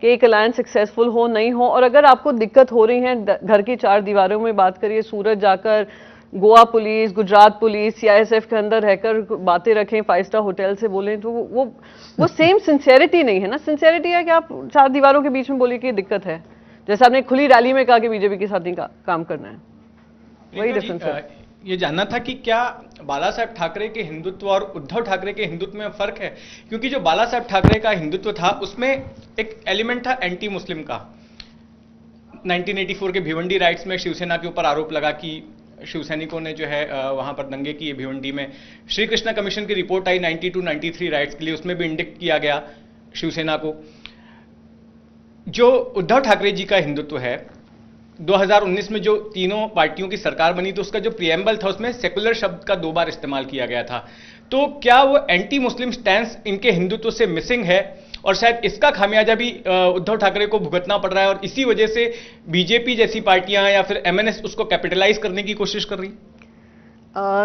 कि एक अलायंस सक्सेसफुल हो, नहीं हो। और अगर आपको दिक्कत हो रही है, घर की 4 दीवारों में बात करिए, सूरत जाकर Goa police, Gujarat police, CISF के अंदर रहकर बातें रखें, 5 स्टार होटल से बोलें, तो वो सेम सिंसियरिटी नहीं है ना। सिंसियरिटी है कि आप 4 दीवारों के बीच में बोलिए कि दिक्कत है, जैसे आपने खुली रैली में कहा कि बीजेपी के साथ नहीं काम करना है, वही डिफरेंस है। ये जानना था कि क्या बाला साहेब ठाकरे के हिंदुत्व और उद्धव ठाकरे के हिंदुत्व में फर्क है, क्योंकि जो बाला साहेब ठाकरे का हिंदुत्व था उसमें एक एलिमेंट था एंटी मुस्लिम का। 1984 के भिवंडी राइट्स में शिवसेना के ऊपर आरोप लगा कि शिवसैनिकों ने जो है वहां पर दंगे किए भिवंडी में। श्री कृष्णा कमीशन की रिपोर्ट आई 92-93 राइट्स के लिए, उसमें भी इंडिक्ट किया गया शिवसेना को। जो उद्धव ठाकरे जी का हिंदुत्व है, 2019 में जो तीनों पार्टियों की सरकार बनी तो उसका जो प्रिएम्बल था उसमें सेकुलर शब्द का 2 बार इस्तेमाल किया गया था। तो क्या वो एंटी मुस्लिम स्टैंस इनके हिंदुत्व से मिसिंग है, और शायद इसका खामियाजा भी उद्धव ठाकरे को भुगतना पड़ रहा है, और इसी वजह से बीजेपी जैसी पार्टियां या फिर एमएनएस उसको कैपिटलाइज करने की कोशिश कर रही?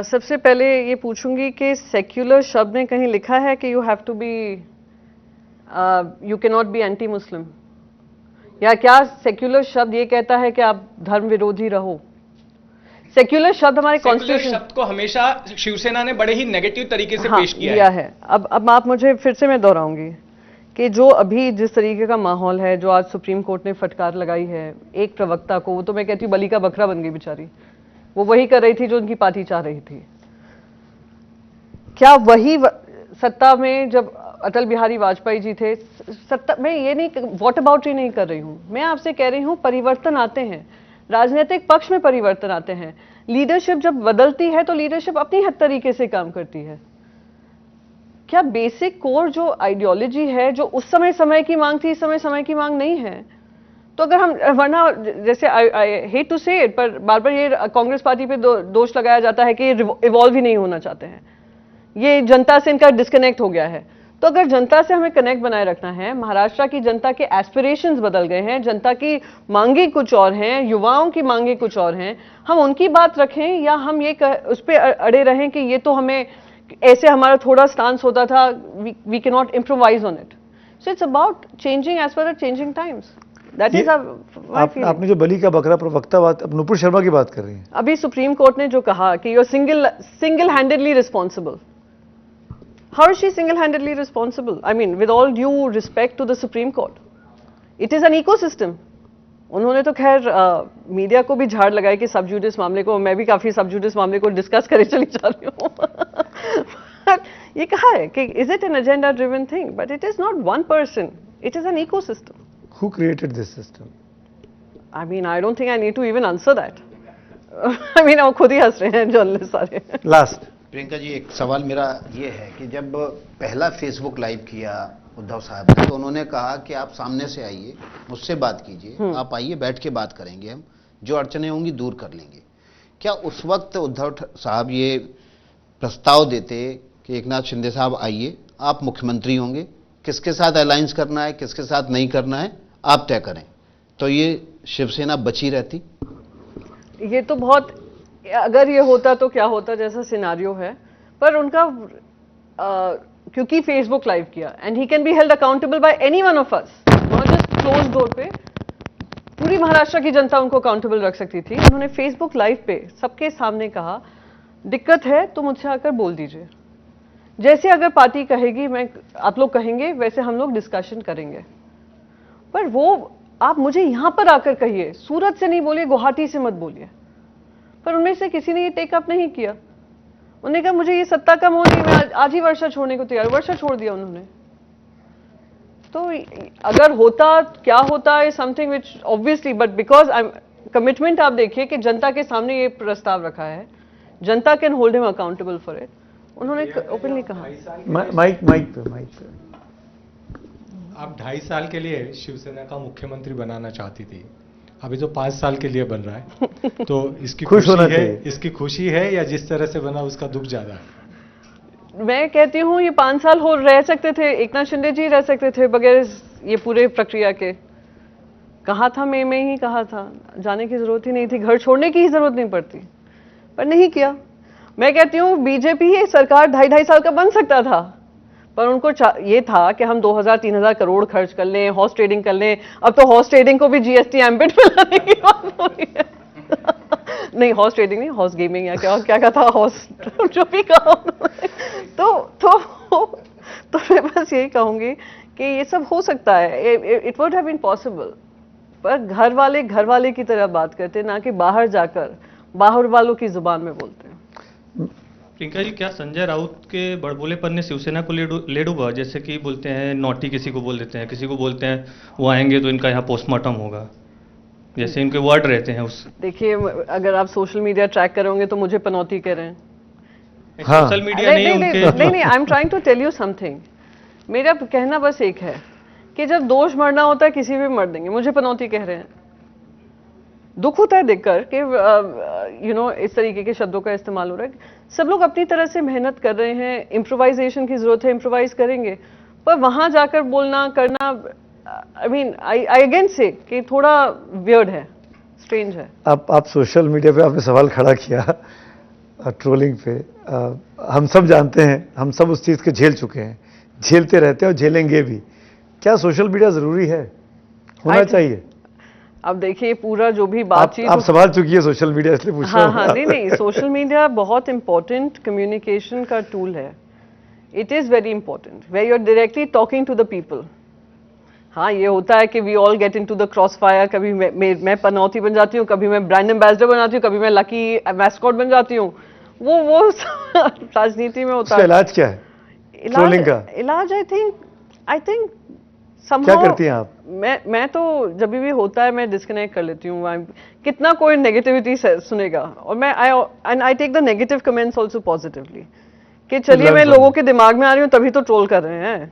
सबसे पहले ये पूछूंगी कि सेक्युलर शब्द में कहीं लिखा है कि you have to be you can not be anti Muslim, या क्या सेक्युलर शब्द ये कहता है कि आप धर्म विरोधी रहो? सेक्युलर शब्द हमारे कॉन्स्टिट्यूशन शब्द को हमेशा शिवसेना ने बड़े ही नेगेटिव तरीके से हाँ, पेश किया है। अब आप मुझे फिर से मैं दोहराऊंगी कि जो अभी जिस तरीके का माहौल है, जो आज सुप्रीम कोर्ट ने फटकार लगाई है एक प्रवक्ता को, वो तो मैं कहती हूँ बलि का बकरा बन गई बेचारी। वो वही कर रही थी जो उनकी पार्टी चाह रही थी। क्या वही सत्ता में जब अटल बिहारी वाजपेयी जी थे, सत्ता मैं ये नहीं वॉट अबाउटरी नहीं कर रही हूँ, मैं आपसे कह रही हूँ परिवर्तन आते हैं, राजनीतिक पक्ष में परिवर्तन आते हैं। लीडरशिप जब बदलती है तो लीडरशिप अपनी हद तरीके से काम करती है। क्या बेसिक कोर जो आइडियोलॉजी है, जो उस समय समय की मांग थी, इस समय समय की मांग नहीं है? तो अगर हम, वरना जैसे आई हेट टू से इट, पर बार बार ये कांग्रेस पार्टी पे दोष लगाया जाता है कि ये इवॉल्व ही नहीं होना चाहते हैं, ये जनता से इनका डिस्कनेक्ट हो गया है। तो अगर जनता से हमें कनेक्ट बनाए रखना है, महाराष्ट्र की जनता के एस्पिरेशंस बदल गए हैं, जनता की मांगे कुछ और हैं, युवाओं की मांगे कुछ और हैं, हम उनकी बात रखें या हम ये उस पर अड़े रहें कि ये तो हमें ऐसे हमारा थोड़ा स्टांस होता था, we can not improvise on it. So it's about changing as per changing times. That is आपने जो बली का बकरा प्रवक्ता बात, अब नुपुर शर्मा की बात कर रही हैं। अभी सुप्रीम कोर्ट ने जो कहा कि you are single handedly responsible. How is she single-handedly responsible? I mean, with all due respect to the Supreme Court, it is an ecosystem. उन्होंने तो खैर मीडिया को भी झाड़ लगाई कि सब जुडिस मामले को, मैं भी काफी सब जुडिस मामले को डिस्कस करे चली जा रही हूँ। ये कहा है कि is it an agenda-driven thing? But it is not one person. It is an ecosystem. Who created this system? I mean, I don't think I need to even answer that. I mean, वो खुद ही हंस रहे हैं journalist सारे। Last. Priyanka ji, एक सवाल मेरा ये है कि जब पहला फेसबुक लाइव किया उद्धव साहब ने, तो उन्होंने कहा कि आप सामने से आइए, मुझसे बात कीजिए, आप आइए, बैठ के बात करेंगे, हम जो अड़चने होंगी दूर कर लेंगे। क्या उस वक्त उद्धव साहब ये प्रस्ताव देते कि एकनाथ शिंदे साहब आइए, आप मुख्यमंत्री होंगे, किसके साथ अलायंस करना है, किसके साथ नहीं करना है आप तय करें, तो ये शिवसेना बची रहती? ये तो बहुत, अगर ये होता तो क्या होता जैसा सिनारियो है, पर उनका क्योंकि फेसबुक लाइव किया, and he can be held accountable by any one of us, not just close door पे, पूरी महाराष्ट्र की जनता उनको अकाउंटेबल रख सकती थी। उन्होंने फेसबुक लाइव पे सबके सामने कहा दिक्कत है तो मुझसे आकर बोल दीजिए, जैसे अगर पार्टी कहेगी मैं, आप लोग कहेंगे वैसे हम लोग डिस्कशन करेंगे। पर वो आप मुझे यहां पर आकर कहिए, सूरत से नहीं बोलिए, गुवाहाटी से मत बोलिए। पर उनमें से किसी ने ये टेकअप नहीं किया। उन्होंने कहा मुझे ये सत्ता कम हो रही, मैं आज ही वर्षा छोड़ने को तैयार, वर्षा छोड़ दिया उन्होंने। तो अगर होता क्या होता है something which obviously, but because commitment आप देखिए कि जनता के सामने ये प्रस्ताव रखा है, जनता can hold him accountable for it, उन्होंने ओपनली कहा। माइक पे आप 2.5 साल के लिए शिवसेना का मुख्यमंत्री बनाना चाहती थी, अभी तो 5 साल के लिए बन रहा है, तो इसकी इसकी खुशी है या जिस तरह से बना उसका दुख ज्यादा है? मैं कहती हूँ ये 5 साल हो रह सकते थे, एकनाथ शिंदे जी रह सकते थे बगैर ये पूरे प्रक्रिया के। कहा था मैं ही कहा था, जाने की जरूरत ही नहीं थी, घर छोड़ने की ही जरूरत नहीं पड़ती, पर नहीं किया। मैं कहती हूँ बीजेपी ये सरकार 2.5 साल का बन सकता था, पर उनको ये था कि हम 2000-3000 करोड़ खर्च कर लें, हॉर्स ट्रेडिंग कर लें। अब तो हॉर्स ट्रेडिंग को भी जीएसटी एम्बिट में लाने की बात हो रही है। नहीं, हॉर्स ट्रेडिंग नहीं, हॉर्स गेमिंग या क्या कहा था, हॉर्स जो भी कहा। तो मैं बस यही कहूंगी कि ये सब हो सकता है, it would have been possible, पर घर वाले की तरह बात करते, ना कि बाहर जाकर बाहर वालों की जुबान में बोलते हैं। प्रियंका जी, क्या संजय राउत के बड़बोलेपन ने शिवसेना को ले डूबा? जैसे कि बोलते हैं नोटी किसी को बोल देते हैं, किसी को बोलते हैं वो आएंगे तो इनका यहाँ पोस्टमार्टम होगा, जैसे इनके वर्ड रहते हैं उस। देखिए, अगर आप सोशल मीडिया ट्रैक करोगे तो मुझे पनौती कह रहे हैं। हाँ। सोशल मीडिया नहीं, I am trying to tell you something. मेरा कहना बस एक है कि जब दोष मरना होता है किसी भी मर देंगे, मुझे पनौती कह रहे हैं। दुख होता है देखकर कि इस तरीके के शब्दों का इस्तेमाल हो रहा है। सब लोग अपनी तरह से मेहनत कर रहे हैं, इम्प्रोवाइजेशन की जरूरत है, इम्प्रोवाइज करेंगे, पर वहां जाकर बोलना करना, आई अगेन से कि थोड़ा वियर्ड है, स्ट्रेंज है। आप सोशल मीडिया पे आपने सवाल खड़ा किया ट्रोलिंग पे, हम सब जानते हैं, हम सब उस चीज के झेल चुके हैं, झेलते रहते हैं और झेलेंगे भी। क्या सोशल मीडिया जरूरी है, होना चाहिए? अब देखिए पूरा जो भी आप बातचीत सवाल चुकी है सोशल मीडिया, इसलिए पूछ रहा हाँ हूं। हाँ नहीं सोशल मीडिया बहुत इंपॉर्टेंट कम्युनिकेशन का टूल है. It is very important where you are directly talking to the people. हाँ ये होता है कि we all get into the crossfire. कभी मैं पनौती बन जाती हूँ, कभी मैं ब्रांड एम्बेसडर बन जाती हूँ, कभी मैं लकी मैस्कॉट बन जाती हूँ. वो राजनीति में होता है. इलाज क्या है ट्रोलिंग का? इलाज आई थिंक क्या करती हैं आप? मैं तो जब भी होता है मैं डिस्कनेक्ट कर लेती हूँ. कितना कोई नेगेटिविटी सुनेगा, और मैं I take the negative comments also positively कि चलिए मैं लोगों के दिमाग में आ रही हूँ तभी तो ट्रोल कर रहे हैं,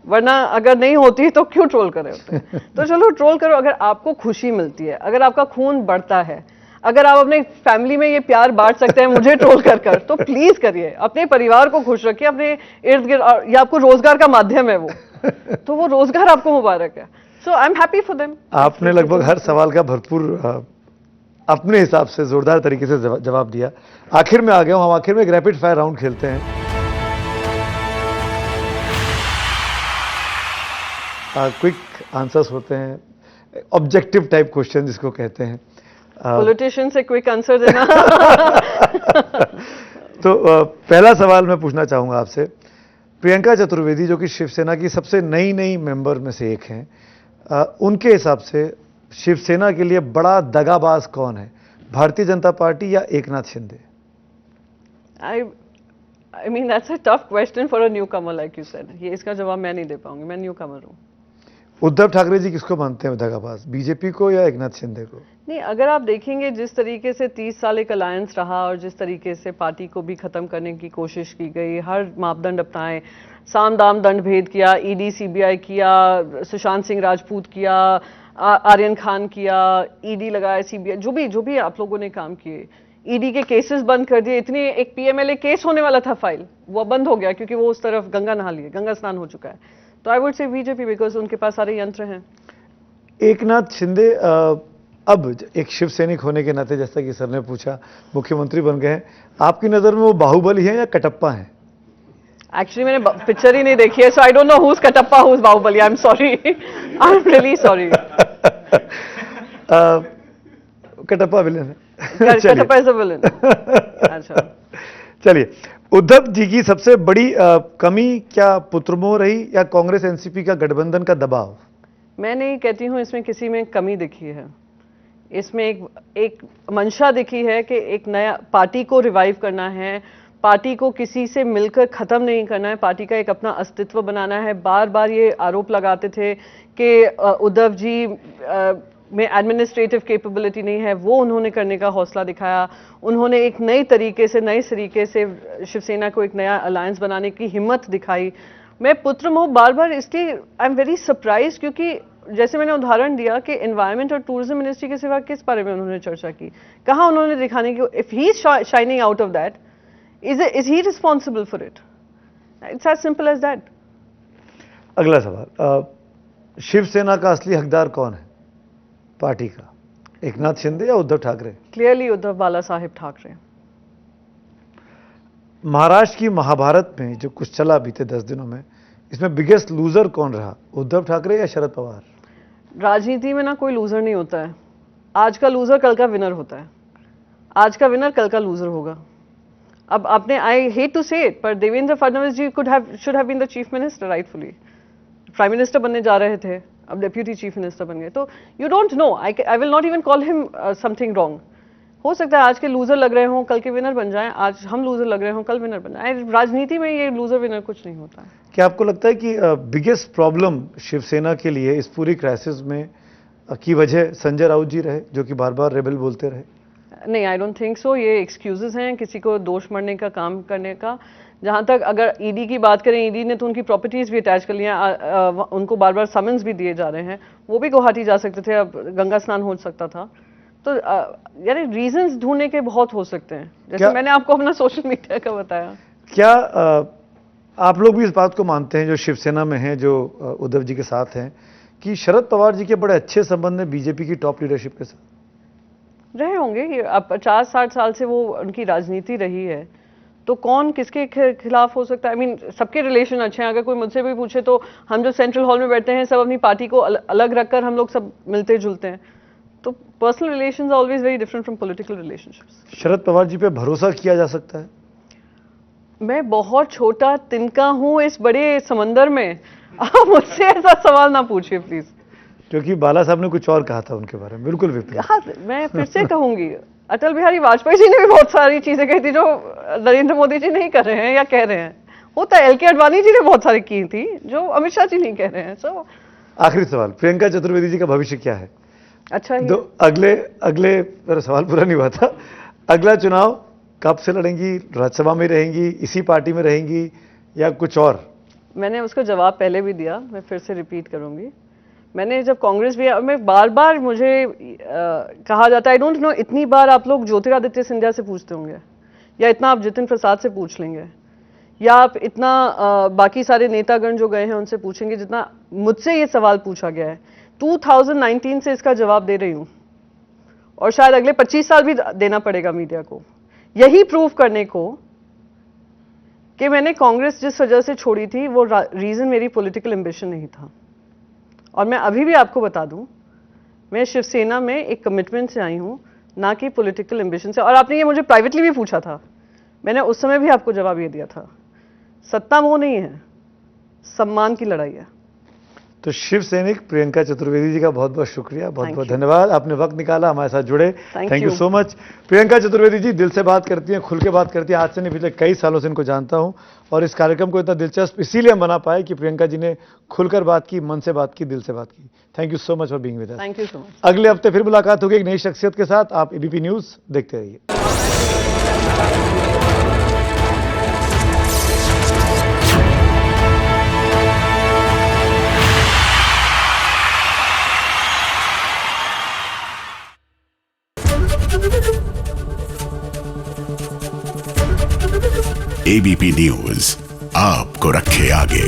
वरना अगर नहीं होती तो क्यों ट्रोल कर रहे होते. तो चलो ट्रोल करो अगर आपको खुशी मिलती है, अगर आपका खून बढ़ता है, अगर आप अपने फैमिली में ये प्यार बांट सकते हैं मुझे ट्रोल कर तो प्लीज करिए. अपने परिवार को खुश रखिए, अपने इर्द गिर्द. ये आपको रोजगार का माध्यम है वो, तो वो रोजगार आपको मुबारक है. So I am happy for them. आपने लगभग हर सवाल का भरपूर अपने हिसाब से जोरदार तरीके से जवाब दिया. आखिर में आ गया हूं, हम आखिर में एक रैपिड फायर राउंड खेलते हैं. क्विक आंसर्स होते हैं, ऑब्जेक्टिव टाइप क्वेश्चन जिसको कहते हैं. पॉलिटिशियन से क्विक आंसर देना. तो पहला सवाल मैं पूछना चाहूंगा आपसे. प्रियंका चतुर्वेदी जो कि शिवसेना की सबसे नई मेंबर में से एक हैं, उनके हिसाब से शिवसेना के लिए बड़ा दगाबाज कौन है, भारतीय जनता पार्टी या Eknath Shinde? I mean that's a tough question for a newcomer like you said. ये इसका जवाब मैं नहीं दे पाऊंगी, मैं न्यूकमर हूँ. उद्धव ठाकरे जी किसको मानते हैं दगाबाज, बीजेपी को या एकनाथ शिंदे को? नहीं, अगर आप देखेंगे जिस तरीके से 30 साल एक अलायंस रहा और जिस तरीके से पार्टी को भी खत्म करने की कोशिश की गई, हर मापदंड अपनाए, साम दाम दंड भेद किया, ईडी सीबीआई किया, सुशांत सिंह राजपूत किया, आर्यन खान किया, ईडी लगाया, सीबीआई, जो भी आप लोगों ने काम किए, ईडी के केसेस बंद कर दिए. इतनी एक पीएमएलए केस होने वाला था फाइल, वो बंद हो गया क्योंकि वो उस तरफ गंगा नहा लिए, गंगा स्नान हो चुका है. तो I would say BJP because उनके पास सारे यंत्र हैं. एकनाथ शिंदे अब एक शिव सैनिक होने के नाते, जैसा कि सर ने पूछा, मुख्यमंत्री बन गए हैं, आपकी नजर में वो बाहुबली है या कटप्पा है? एक्चुअली मैंने पिक्चर ही नहीं देखी है, so I don't know who is Kattappa, who is Baahubali. I am sorry, I am really sorry. Kattappa villain है. Kattappa is a villain. अच्छा चलिए, उद्धव जी की सबसे बड़ी कमी क्या पुत्रमोह रही या कांग्रेस एनसीपी का गठबंधन का दबाव? मैं नहीं कहती हूं इसमें किसी में कमी दिखी है. इसमें एक मंशा दिखी है कि एक नया पार्टी को रिवाइव करना है, पार्टी को किसी से मिलकर खत्म नहीं करना है, पार्टी का एक अपना अस्तित्व बनाना है. बार बार ये आरोप लगाते थे कि उद्धव जी में एडमिनिस्ट्रेटिव कैपेबिलिटी नहीं है, वो उन्होंने करने का हौसला दिखाया. उन्होंने एक नए तरीके से शिवसेना को एक नया अलायंस बनाने की हिम्मत दिखाई. मैं पुत्रमोह बार बार इसलिए आई एम वेरी सरप्राइज, क्योंकि जैसे मैंने उदाहरण दिया कि एनवायरमेंट और टूरिज्म मिनिस्ट्री के सिवा किस बारे में उन्होंने चर्चा की, कहाँ उन्होंने दिखाने की, if he is shining out of that, is he responsible for it? It's as simple as that. अगला सवाल, शिवसेना का असली हकदार कौन है पार्टी का, एकनाथ शिंदे या उद्धव ठाकरे? क्लियरली उद्धव बाला साहेब ठाकरे. महाराष्ट्र की महाभारत में जो कुछ चला बीते 10 दिनों में, इसमें बिगेस्ट लूजर कौन रहा, उद्धव ठाकरे या शरद पवार? राजनीति में ना कोई लूजर नहीं होता है. आज का लूजर कल का विनर होता है, आज का विनर कल का लूजर होगा. अब आपने, I hate to say it, पर Devendra Fadnavis ji should have been the chief minister rightfully. Prime minister बनने जा रहे थे, अब डेप्यूटी चीफ मिनिस्टर बन गए. तो you don't know, I will not even call him something wrong. हो सकता है आज के लूजर लग रहे हों, कल के विनर बन जाएं. आज हम लूजर लग रहे हों, कल विनर बन जाएं. राजनीति में ये लूजर विनर कुछ नहीं होता है. क्या आपको लगता है कि बिगेस्ट प्रॉब्लम शिवसेना के लिए इस पूरी क्राइसिस में की वजह संजय राउत जी रहे, जो कि बार बार रेबल बोलते रहे? नहीं, आई डोंट थिंक सो. ये एक्सक्यूजेस हैं किसी को दोष मरने का, काम करने का. जहां तक अगर ईडी की बात करें, ईडी ने तो उनकी प्रॉपर्टीज भी अटैच कर लिया, उनको बार बार समन्स भी दिए जा रहे हैं. वो भी गुवाहाटी जा सकते थे, अब गंगा स्नान हो सकता था. तो यानी रीजंस ढूंढने के बहुत हो सकते हैं, जैसे मैंने आपको अपना सोशल मीडिया का बताया. क्या आप लोग भी इस बात को मानते हैं, जो शिवसेना में हैं, जो उद्धव जी के साथ हैं, कि शरद पवार जी के बड़े अच्छे संबंध हैं बीजेपी की टॉप लीडरशिप के साथ? रहे होंगे. अब 50-60 साल से वो उनकी राजनीति रही है, तो कौन किसके खिलाफ हो सकता है? आई मीन सबके रिलेशन अच्छे हैं। अगर कोई मुझसे भी पूछे तो हम जो सेंट्रल हॉल में बैठते हैं सब अपनी पार्टी को अलग रखकर हम लोग सब मिलते जुलते हैं। तो personal relations are always very different from political relationships. Sharad Pawar ji पे भरोसा किया जा सकता है? मैं बहुत छोटा तिनका हूं इस बड़े समंदर में, आप मुझसे ऐसा सवाल ना पूछिए प्लीज। क्योंकि बाला साहब ने कुछ और कहा था उनके बारे में, बिल्कुल विपरीत। हाँ, मैं फिर से कहूंगी, अटल बिहारी वाजपेयी जी ने भी बहुत सारी चीजें कही थी जो नरेंद्र मोदी जी नहीं कर रहे हैं या कह रहे हैं। होता है, एल.के. आडवाणी जी ने बहुत सारी की थी जो अमित शाह जी नहीं कह रहे हैं। सो आखिरी सवाल, प्रियंका चतुर्वेदी जी का भविष्य क्या है? अच्छा ही तो अगले मेरा सवाल पूरा नहीं हुआ था। अगला चुनाव कब से लड़ेंगी? राज्यसभा में रहेंगी, इसी पार्टी में रहेंगी या कुछ और? मैंने उसका जवाब पहले भी दिया, मैं फिर से रिपीट करूंगी। मैंने जब कांग्रेस भी, मैं बार बार मुझे कहा जाता है, आई डोंट नो इतनी बार आप लोग ज्योतिरादित्य सिंधिया से पूछते होंगे या इतना आप जितिन प्रसाद से पूछ लेंगे या आप इतना बाकी सारे नेतागण जो गए हैं उनसे पूछेंगे जितना मुझसे ये सवाल पूछा गया है। 2019 से इसका जवाब दे रही हूं और शायद अगले 25 साल भी देना पड़ेगा मीडिया को, यही प्रूव करने को कि मैंने कांग्रेस जिस वजह से छोड़ी थी वो रीजन मेरी पॉलिटिकल एम्बिशन नहीं था। और मैं अभी भी आपको बता दूं, मैं शिवसेना में एक कमिटमेंट से आई हूं, ना कि पॉलिटिकल एम्बिशन से। और आपने ये मुझे प्राइवेटली भी पूछा था, मैंने उस समय भी आपको जवाब ये दिया था, सत्ता मोह नहीं है, सम्मान की लड़ाई है। तो शिव सैनिक प्रियंका चतुर्वेदी जी का बहुत बहुत शुक्रिया, बहुत बहुत धन्यवाद, आपने वक्त निकाला, हमारे साथ जुड़े। Thank you so much. Priyanka Chaturvedi ji दिल से बात करती हैं, खुल के बात करती हैं। आज से नहीं, पिछले कई सालों से इनको जानता हूं और इस कार्यक्रम को इतना दिलचस्प इसीलिए हम बना पाए कि प्रियंका जी ने खुलकर बात की, मन से बात की, दिल से बात की। Thank you so much for being with us. Thank you so much. अगले हफ्ते फिर मुलाकात होगी एक नई शख्सियत के साथ। आप एबीपी न्यूज देखते रहिए। एबीपी न्यूज आपको रखे आगे।